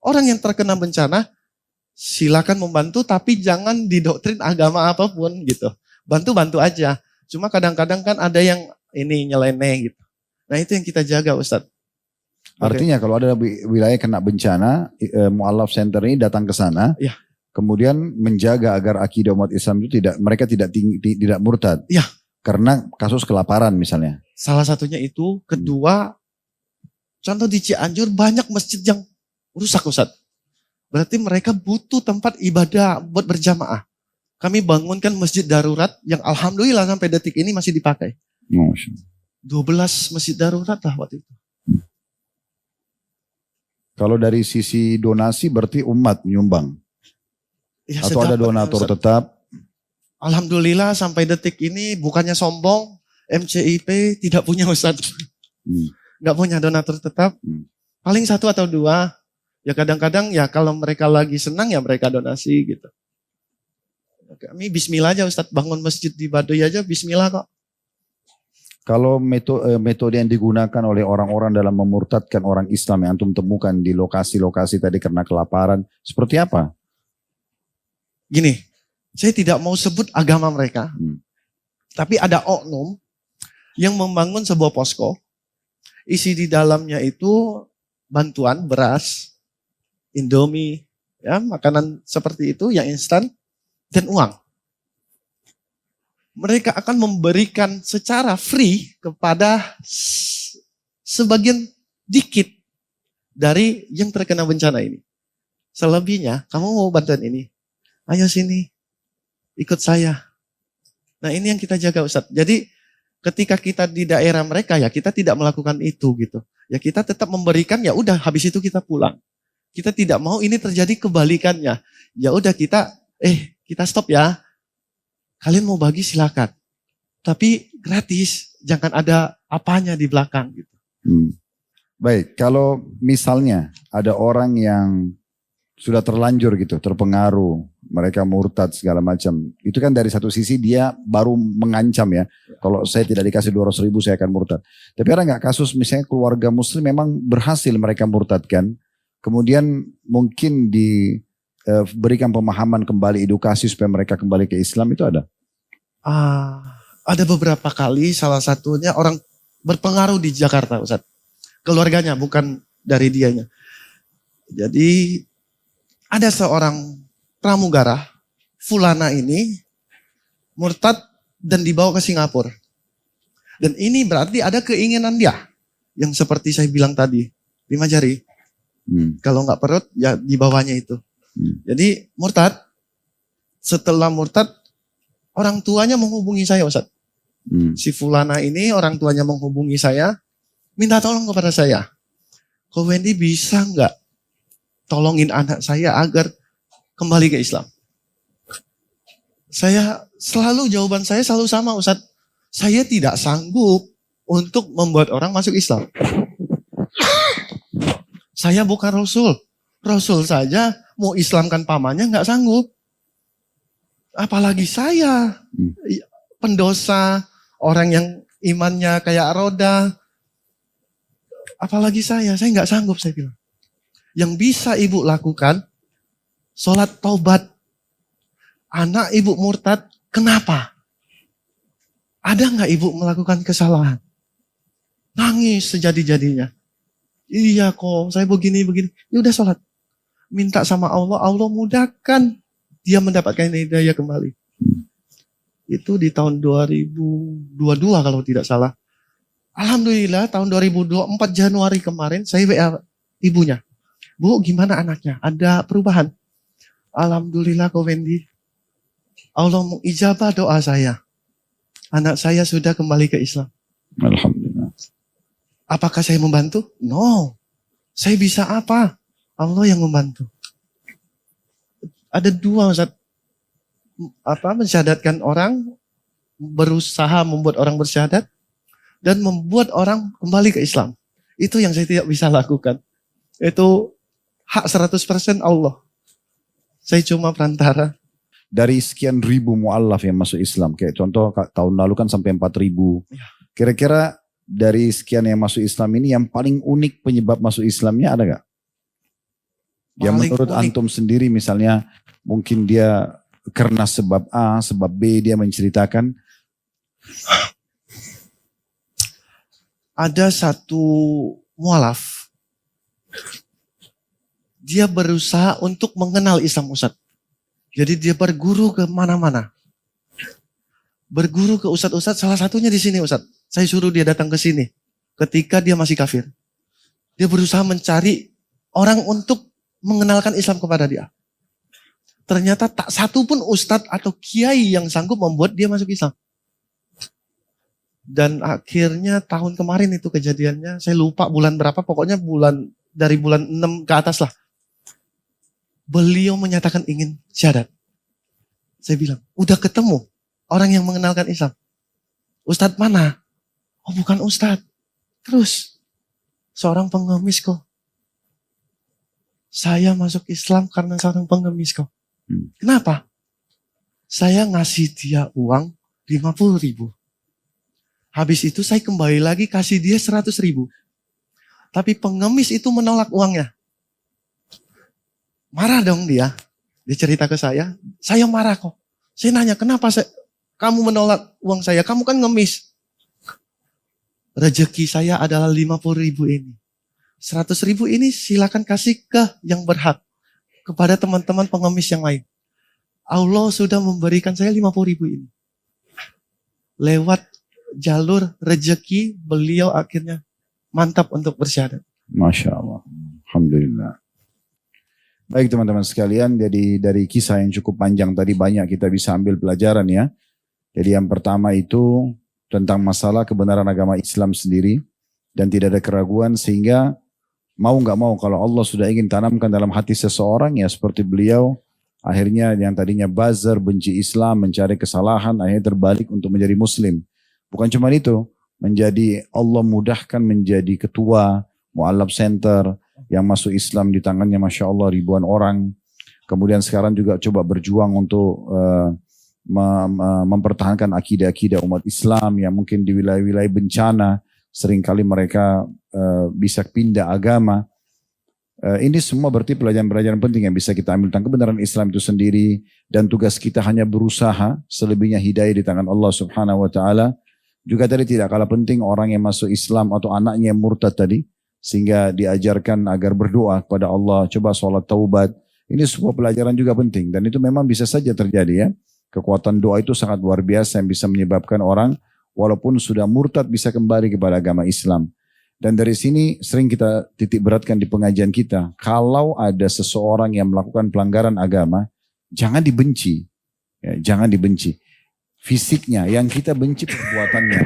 orang yang terkena bencana, silakan membantu tapi jangan didoktrin agama apapun gitu. Bantu-bantu aja. Cuma kadang-kadang kan ada yang ini nyeleneh gitu. Nah itu yang kita jaga Ustadz. Artinya kalau ada wilayah kena bencana, Mu'allaf Center ini datang ke sana, Ya. kemudian menjaga agar akidah umat Islam itu mereka tidak murtad. Ya. Karena kasus kelaparan misalnya. Salah satunya itu. Kedua, contoh di Cianjur banyak masjid yang rusak Ustadz. Berarti mereka butuh tempat ibadah buat berjamaah. Kami bangunkan masjid darurat yang alhamdulillah sampai detik ini masih dipakai. 12 masjid darurat lah waktu itu. Kalau dari sisi donasi berarti umat menyumbang. Ya, atau ada donatur tetap? Alhamdulillah sampai detik ini bukannya sombong, MCIP tidak punya Ustadz. Nggak punya donatur tetap. Paling 1 atau 2. Ya kadang-kadang ya kalau mereka lagi senang ya mereka donasi gitu. Kami bismillah aja Ustadz, bangun masjid di Baduy aja bismillah kok. Kalau metode yang digunakan oleh orang-orang dalam memurtadkan orang Islam yang antum temukan di lokasi-lokasi tadi karena kelaparan, seperti apa? Gini, saya tidak mau sebut agama mereka, tapi ada oknum yang membangun sebuah posko, isi di dalamnya itu bantuan beras, Indomie, ya makanan seperti itu yang instan, dan uang. Mereka akan memberikan secara free kepada sebagian dikit dari yang terkena bencana ini. Selebihnya, kamu mau bantuan ini? Ayo sini, ikut saya. Nah ini yang kita jaga Ustadz. Jadi ketika kita di daerah mereka ya kita tidak melakukan itu gitu. Ya kita tetap memberikan ya udah habis itu kita pulang. Kita tidak mau ini terjadi kebalikannya. Ya udah kita stop ya. Kalian mau bagi silakan. Tapi gratis, jangan ada apanya di belakang gitu. Baik, kalau misalnya ada orang yang sudah terlanjur gitu, terpengaruh, mereka murtad segala macam. Itu kan dari satu sisi dia baru mengancam ya. Kalau saya tidak dikasih 200 ribu saya akan murtad. Tapi ada nggak kasus misalnya keluarga muslim memang berhasil mereka murtadkan. Kemudian mungkin berikan pemahaman kembali, edukasi supaya mereka kembali ke Islam, itu ada? Ada beberapa kali, salah satunya orang berpengaruh di Jakarta Ustadz. Keluarganya, bukan dari dianya. Jadi ada seorang pramugara, fulana ini murtad dan dibawa ke Singapura. Dan ini berarti ada keinginan dia, yang seperti saya bilang tadi, 5 jari. Kalau nggak perut, ya di bawahnya itu. Jadi murtad, setelah murtad, orang tuanya menghubungi saya Ustadz. Si fulana ini orang tuanya menghubungi saya, minta tolong kepada saya. Ko Wendy bisa nggak tolongin anak saya agar kembali ke Islam? Jawaban saya selalu sama Ustadz. Saya tidak sanggup untuk membuat orang masuk Islam. Saya bukan Rasul. Rasul saja mau Islamkan pamannya nggak sanggup. Apalagi saya, pendosa, orang yang imannya kayak roda. Apalagi saya nggak sanggup saya bilang. Yang bisa ibu lakukan, sholat taubat. Anak ibu murtad, kenapa? Ada nggak ibu melakukan kesalahan? Nangis sejadi-jadinya. Iya kok, saya begini. Ya udah sholat. Minta sama Allah, Allah mudahkan dia mendapatkan hidayah kembali. Itu di tahun 2022 kalau tidak salah. Alhamdulillah tahun 2024 Januari kemarin saya WA ibunya. Bu gimana anaknya? Ada perubahan? Alhamdulillah Ko Wendy. Allah mengijabah doa saya. Anak saya sudah kembali ke Islam. Alhamdulillah. Apakah saya membantu? No. Saya bisa apa? Allah yang membantu. Ada 2 Ustaz. Mensyahadatkan orang, berusaha membuat orang bersyahadat, dan membuat orang kembali ke Islam. Itu yang saya tidak bisa lakukan. Itu hak 100% Allah. Saya cuma perantara. Dari sekian ribu mu'allaf yang masuk Islam, kayak contoh tahun lalu kan sampai 4.000. Kira-kira dari sekian yang masuk Islam ini yang paling unik penyebab masuk Islamnya ada gak? Yang menurut unik. Antum sendiri misalnya mungkin dia karena sebab A, sebab B dia menceritakan. ada satu mualaf, dia berusaha untuk mengenal Islam Ustadz. Jadi dia berguru ke mana-mana. Berguru ke ustadz-ustadz, salah satunya di sini Ustadz. Saya suruh dia datang ke sini ketika dia masih kafir. Dia berusaha mencari orang untuk mengenalkan Islam kepada dia. Ternyata tak satu pun ustadz atau kiai yang sanggup membuat dia masuk Islam. Dan akhirnya tahun kemarin itu kejadiannya, saya lupa bulan berapa, pokoknya dari bulan 6 ke atas lah. Beliau menyatakan ingin syahadat. Saya bilang, udah ketemu orang yang mengenalkan Islam. Ustadz mana? Oh bukan ustadz. Terus, seorang pengemis kok. Saya masuk Islam karena seorang pengemis kok. Kenapa? Saya ngasih dia uang 50.000. Habis itu saya kembali lagi kasih dia 100.000. Tapi pengemis itu menolak uangnya. Marah dong dia. Dia cerita ke saya marah kok. Saya nanya, kenapa kamu menolak uang saya? Kamu kan ngemis. Rezeki saya adalah 50.000 ini. 100.000 ini silakan kasih ke yang berhak. Kepada teman-teman pengemis yang lain. Allah sudah memberikan saya 50.000 ini. Lewat jalur rezeki, beliau akhirnya mantap untuk bersyahadat. Masya Allah. Alhamdulillah. Baik teman-teman sekalian, jadi dari kisah yang cukup panjang tadi banyak kita bisa ambil pelajaran ya. Jadi yang pertama itu tentang masalah kebenaran agama Islam sendiri dan tidak ada keraguan, sehingga mau nggak mau kalau Allah sudah ingin tanamkan dalam hati seseorang ya seperti beliau, akhirnya yang tadinya bazar, benci Islam, mencari kesalahan, akhirnya terbalik untuk menjadi Muslim. Bukan cuma itu, menjadi Allah mudahkan menjadi ketua Mu'allaf Center yang masuk Islam di tangannya Masya Allah ribuan orang. Kemudian sekarang juga coba berjuang untuk mempertahankan akidah-akidah umat Islam yang mungkin di wilayah-wilayah bencana seringkali mereka bisa pindah agama. Ini semua berarti pelajaran-pelajaran penting yang bisa kita ambil tentang kebenaran Islam itu sendiri, dan tugas kita hanya berusaha, selebihnya hidayah di tangan Allah Subhanahu wa taala. Juga tadi tidak kalah penting orang yang masuk Islam atau anaknya yang murtad tadi, sehingga diajarkan agar berdoa kepada Allah, coba sholat taubat. Ini sebuah pelajaran juga penting, dan itu memang bisa saja terjadi ya. Kekuatan doa itu sangat luar biasa yang bisa menyebabkan orang walaupun sudah murtad bisa kembali kepada agama Islam. Dan dari sini sering kita titik beratkan di pengajian kita, kalau ada seseorang yang melakukan pelanggaran agama, jangan dibenci. Ya, jangan dibenci. Fisiknya, yang kita benci perbuatannya.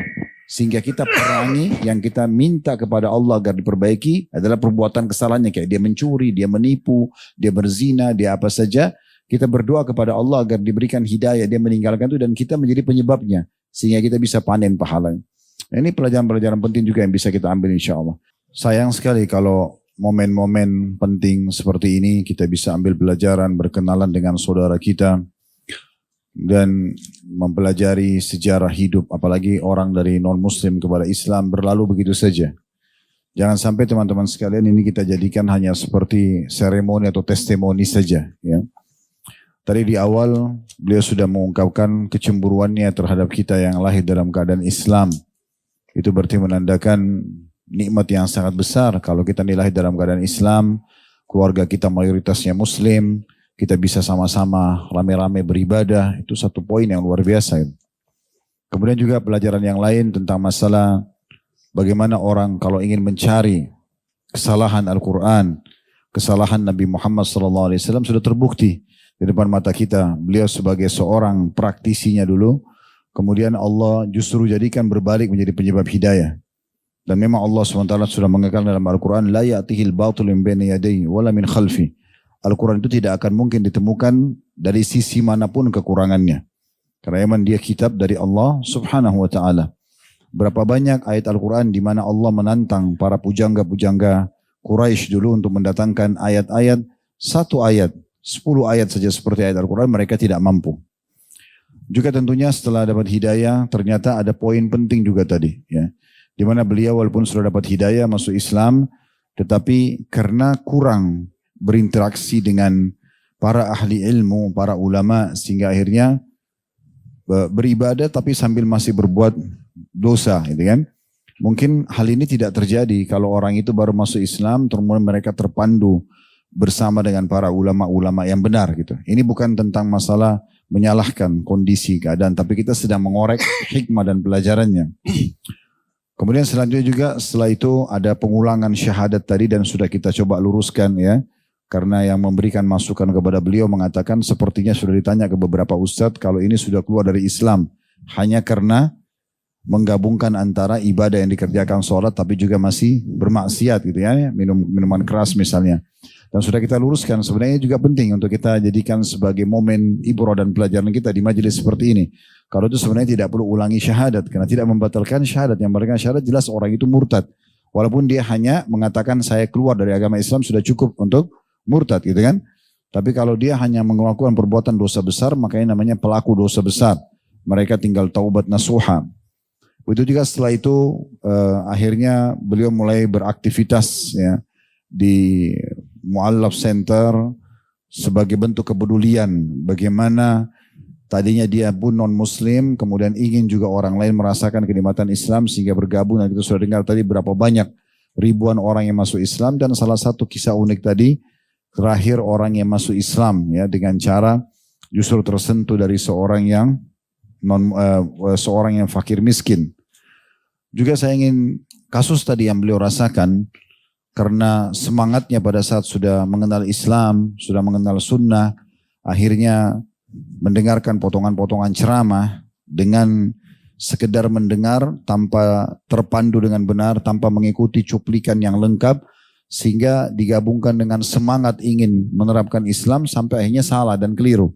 Sehingga kita perangi, yang kita minta kepada Allah agar diperbaiki adalah perbuatan kesalahannya. Kayak dia mencuri, dia menipu, dia berzina, dia apa saja. Kita berdoa kepada Allah agar diberikan hidayah, dia meninggalkan itu dan kita menjadi penyebabnya. Sehingga kita bisa panen pahalanya. Ini pelajaran-pelajaran penting juga yang bisa kita ambil insya Allah. Sayang sekali kalau momen-momen penting seperti ini kita bisa ambil pelajaran, berkenalan dengan saudara kita, dan mempelajari sejarah hidup, apalagi orang dari non-muslim kepada Islam berlalu begitu saja. Jangan sampai teman-teman sekalian ini kita jadikan hanya seperti seremoni atau testimoni saja. Ya. Tadi di awal beliau sudah mengungkapkan kecemburuannya terhadap kita yang lahir dalam keadaan Islam. Itu berarti menandakan nikmat yang sangat besar kalau kita lahir dalam keadaan Islam, keluarga kita mayoritasnya Muslim, kita bisa sama-sama rame-rame beribadah, itu satu poin yang luar biasa. Kemudian juga pelajaran yang lain tentang masalah bagaimana orang kalau ingin mencari kesalahan Al-Quran, kesalahan Nabi Muhammad SAW sudah terbukti di depan mata kita. Beliau sebagai seorang praktisinya dulu, kemudian Allah justru jadikan berbalik menjadi penyebab hidayah. Dan memang Allah SWT sudah mengatakan dalam Al-Quran, la ya'tihil batil min baini yadayhi wala min khalfi. Al-Quran itu tidak akan mungkin ditemukan dari sisi manapun kekurangannya. Karena memang dia kitab dari Allah Subhanahu wa taala. Berapa banyak ayat Al-Quran di mana Allah menantang para pujangga-pujangga Quraisy dulu untuk mendatangkan ayat-ayat, satu ayat, 10 ayat saja seperti ayat Al-Quran mereka tidak mampu. Juga tentunya setelah dapat hidayah ternyata ada poin penting juga tadi ya. Di mana beliau walaupun sudah dapat hidayah masuk Islam, tetapi karena kurang berinteraksi dengan para ahli ilmu, para ulama, sehingga akhirnya beribadah tapi sambil masih berbuat dosa gitu kan. Mungkin hal ini tidak terjadi kalau orang itu baru masuk Islam, kemudian mereka terpandu bersama dengan para ulama-ulama yang benar gitu. Ini bukan tentang masalah menyalahkan kondisi keadaan, tapi kita sedang mengorek hikmah dan pelajarannya. Kemudian selanjutnya juga setelah itu ada pengulangan syahadat tadi dan sudah kita coba luruskan ya. Karena yang memberikan masukan kepada beliau mengatakan sepertinya sudah ditanya ke beberapa ustadz kalau ini sudah keluar dari Islam. Hanya karena menggabungkan antara ibadah yang dikerjakan sholat tapi juga masih bermaksiat gitu ya. Minuman keras misalnya. Dan sudah kita luruskan sebenarnya juga penting untuk kita jadikan sebagai momen ibrah dan pelajaran kita di majelis seperti ini. Kalau itu sebenarnya tidak perlu ulangi syahadat. Karena tidak membatalkan syahadat. Yang memberikan syahadat jelas orang itu murtad. Walaupun dia hanya mengatakan saya keluar dari agama Islam sudah cukup untuk murtad gitu kan. Tapi kalau dia hanya melakukan perbuatan dosa besar, makanya namanya pelaku dosa besar. Mereka tinggal taubat nasuha. Begitu juga setelah itu akhirnya beliau mulai beraktivitas ya di Mu'allaf Center sebagai bentuk kepedulian. Bagaimana tadinya dia pun non muslim, kemudian ingin juga orang lain merasakan kenikmatan Islam sehingga bergabung. Dan kita sudah dengar tadi berapa banyak ribuan orang yang masuk Islam. Dan salah satu kisah unik tadi, terakhir orang yang masuk Islam ya dengan cara justru tersentuh dari seorang yang fakir miskin. Juga saya ingin kasus tadi yang beliau rasakan karena semangatnya pada saat sudah mengenal Islam, sudah mengenal sunnah, akhirnya mendengarkan potongan-potongan ceramah dengan sekedar mendengar tanpa terpandu dengan benar, tanpa mengikuti cuplikan yang lengkap, sehingga digabungkan dengan semangat ingin menerapkan Islam sampai akhirnya salah dan keliru.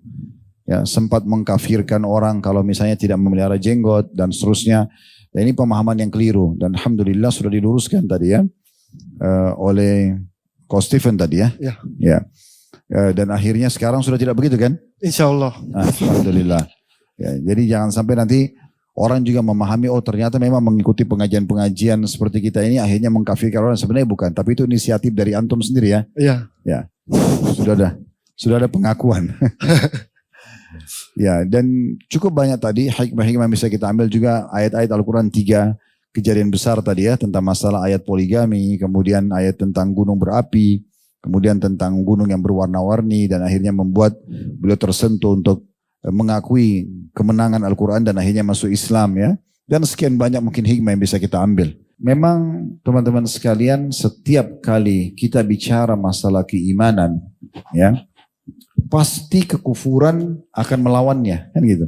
Ya, sempat mengkafirkan orang kalau misalnya tidak memelihara jenggot dan seterusnya. Dan ini pemahaman yang keliru dan alhamdulillah sudah diluruskan tadi ya oleh Coach Stephen tadi ya. Ya. Dan akhirnya sekarang sudah tidak begitu kan? Insya Allah. Alhamdulillah. Ya, jadi jangan sampai nanti orang juga memahami, oh ternyata memang mengikuti pengajian-pengajian seperti kita ini akhirnya mengkafirkan orang. Sebenarnya bukan, tapi itu inisiatif dari antum sendiri ya. Iya. Ya, sudah ada pengakuan. Ya, dan cukup banyak tadi hikmah-hikmah yang bisa kita ambil juga ayat-ayat Al-Quran 3 kejadian besar tadi ya tentang masalah ayat poligami, kemudian ayat tentang gunung berapi, kemudian tentang gunung yang berwarna-warni dan akhirnya membuat beliau tersentuh untuk mengakui kemenangan Al-Quran dan akhirnya masuk Islam ya. Dan sekian banyak mungkin hikmah yang bisa kita ambil. Memang teman-teman sekalian setiap kali kita bicara masalah keimanan ya, pasti kekufuran akan melawannya kan gitu.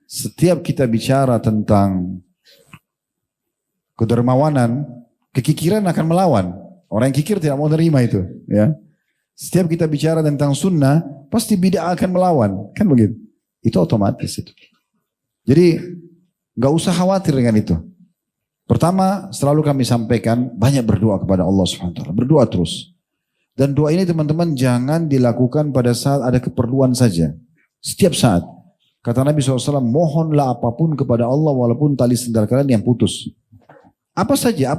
Setiap kita bicara tentang kedermawanan, kekikiran akan melawan. Orang yang kikir tidak mau terima itu ya. Setiap kita bicara tentang sunnah, pasti bid'ah akan melawan. Kan begitu? Itu otomatis itu. Jadi gak usah khawatir dengan itu. Pertama, selalu kami sampaikan, banyak berdoa kepada Allah SWT. Berdoa terus. Dan doa ini teman-teman jangan dilakukan pada saat ada keperluan saja. Setiap saat. Kata Nabi SAW, mohonlah apapun kepada Allah walaupun tali sendal kalian yang putus. Apa saja.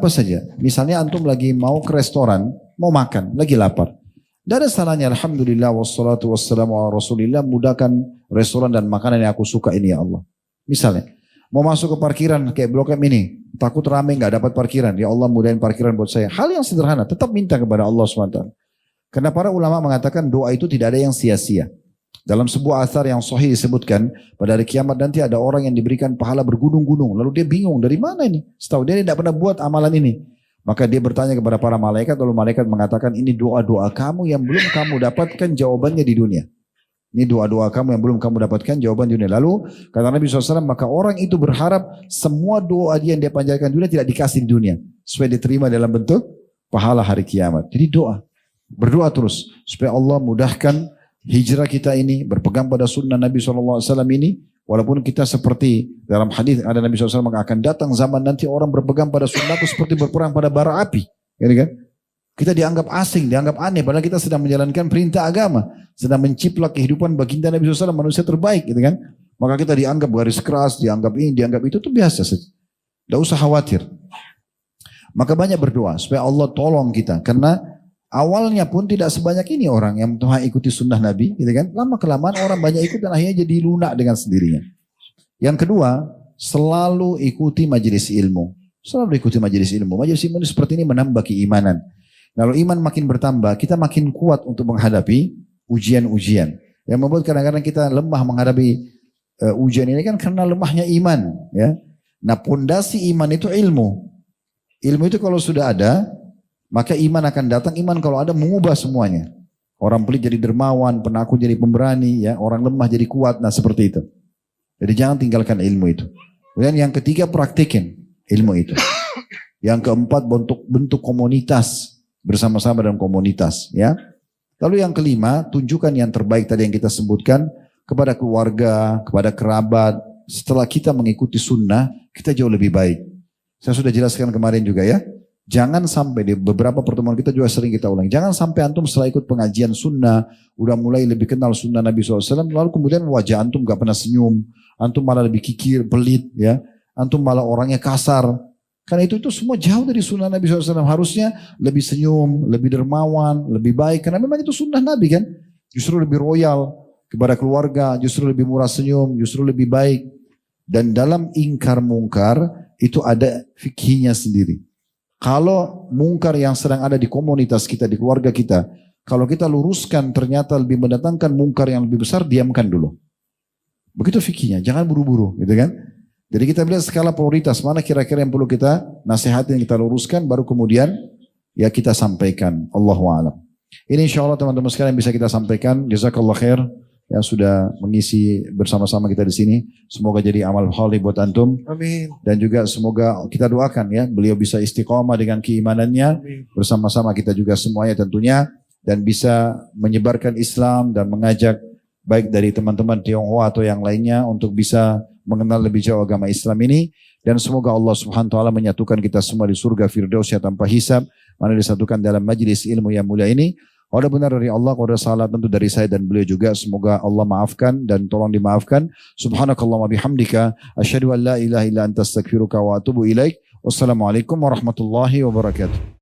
Misalnya antum lagi mau ke restoran, mau makan, lagi lapar. Tidak ada salahnya, alhamdulillah, wassalatu wassalamu ala rasulillah, mudahkan restoran dan makanan yang aku suka ini ya Allah. Misalnya, mau masuk ke parkiran kayak Blok M ini, takut rame gak dapat parkiran, ya Allah mudahin parkiran buat saya. Hal yang sederhana, tetap minta kepada Allah SWT. Karena para ulama mengatakan doa itu tidak ada yang sia-sia. Dalam sebuah athar yang sahih disebutkan, pada hari kiamat nanti ada orang yang diberikan pahala bergunung-gunung. Lalu dia bingung, dari mana ini? Setahu dia tidak pernah buat amalan ini. Maka dia bertanya kepada para malaikat, lalu malaikat mengatakan ini doa-doa kamu yang belum kamu dapatkan jawabannya di dunia. Ini doa-doa kamu yang belum kamu dapatkan jawaban di dunia. Lalu kata Nabi SAW, maka orang itu berharap semua doa dia yang dia panjatkan di dunia tidak dikasih di dunia. Supaya diterima dalam bentuk pahala hari kiamat. Jadi doa. Berdoa terus. Supaya Allah mudahkan hijrah kita ini. Berpegang pada sunnah Nabi SAW ini. Walaupun kita seperti dalam hadis ada Nabi SAW akan datang zaman nanti orang berpegang pada sunnahku seperti berperang pada bara api. Gitu kan? Kita dianggap asing, dianggap aneh. Padahal kita sedang menjalankan perintah agama. Sedang menciplak kehidupan baginda Nabi SAW, manusia terbaik. Gitu kan? Maka kita dianggap garis keras, dianggap ini, dianggap itu biasa saja. Tidak usah khawatir. Maka banyak berdoa supaya Allah tolong kita. Karena awalnya pun tidak sebanyak ini orang yang Tuhan ikuti sunnah Nabi. Gitu kan? Lama-kelamaan orang banyak ikut dan akhirnya jadi lunak dengan sendirinya. Yang kedua, selalu ikuti majelis ilmu. Selalu ikuti majelis ilmu. Majelis ilmu seperti ini menambah keimanan. Kalau iman makin bertambah, kita makin kuat untuk menghadapi ujian-ujian. Yang membuat kadang-kadang kita lemah menghadapi ujian ini kan karena lemahnya iman. Ya. Nah, pondasi iman itu ilmu. Ilmu itu kalau sudah ada, maka iman akan datang. Iman kalau ada mengubah semuanya. Orang pelit jadi dermawan, penakut jadi pemberani, ya, orang lemah jadi kuat. Nah, seperti itu. Jadi jangan tinggalkan ilmu itu. Kemudian yang ketiga, praktikin ilmu itu. Yang keempat, bentuk komunitas, bersama-sama dalam komunitas, ya. Lalu yang kelima, tunjukkan yang terbaik tadi yang kita sebutkan kepada keluarga, kepada kerabat. Setelah kita mengikuti sunnah, kita jauh lebih baik. Saya sudah jelaskan kemarin juga, ya. Jangan sampai di beberapa pertemuan kita juga sering kita ulang. Jangan sampai antum setelah ikut pengajian sunnah, udah mulai lebih kenal sunnah Nabi SAW, lalu kemudian wajah antum gak pernah senyum, antum malah lebih kikir, pelit, ya, antum malah orangnya kasar. Karena itu semua jauh dari sunnah Nabi SAW. Harusnya lebih senyum, lebih dermawan, lebih baik. Karena memang itu sunnah Nabi kan. Justru lebih royal kepada keluarga, justru lebih murah senyum, justru lebih baik. Dan dalam ingkar mungkar itu ada fikihnya sendiri. Kalau mungkar yang sedang ada di komunitas kita, di keluarga kita, kalau kita luruskan ternyata lebih mendatangkan mungkar yang lebih besar, diamkan dulu. Begitu fikihnya, jangan buru-buru, gitu kan? Jadi kita lihat skala prioritas, mana kira-kira yang perlu kita nasihatin, kita luruskan, baru kemudian ya kita sampaikan. Allahu a'lam. Ini insya Allah teman-teman sekalian bisa kita sampaikan. Jazakallah khair yang sudah mengisi bersama-sama kita di sini. Semoga jadi amal khali buat antum. Amin. Dan juga semoga kita doakan ya, beliau bisa istiqomah dengan keimanannya. Amin. Bersama-sama kita juga semuanya tentunya. Dan bisa menyebarkan Islam dan mengajak baik dari teman-teman Tionghoa atau yang lainnya untuk bisa mengenal lebih jauh agama Islam ini. Dan semoga Allah Subhanahu wa taala menyatukan kita semua di surga Firdausnya tanpa hisab, mana disatukan dalam majlis ilmu yang mulia ini. Kalau benar dari Allah, kalau ada salah tentu dari saya dan beliau juga. Semoga Allah maafkan dan tolong dimaafkan. Subhanakallahumma bihamdika asyhadu an la ilaha illa anta astaghfiruka wa atubu ilaik. Wassalamualaikum warahmatullahi wabarakatuh.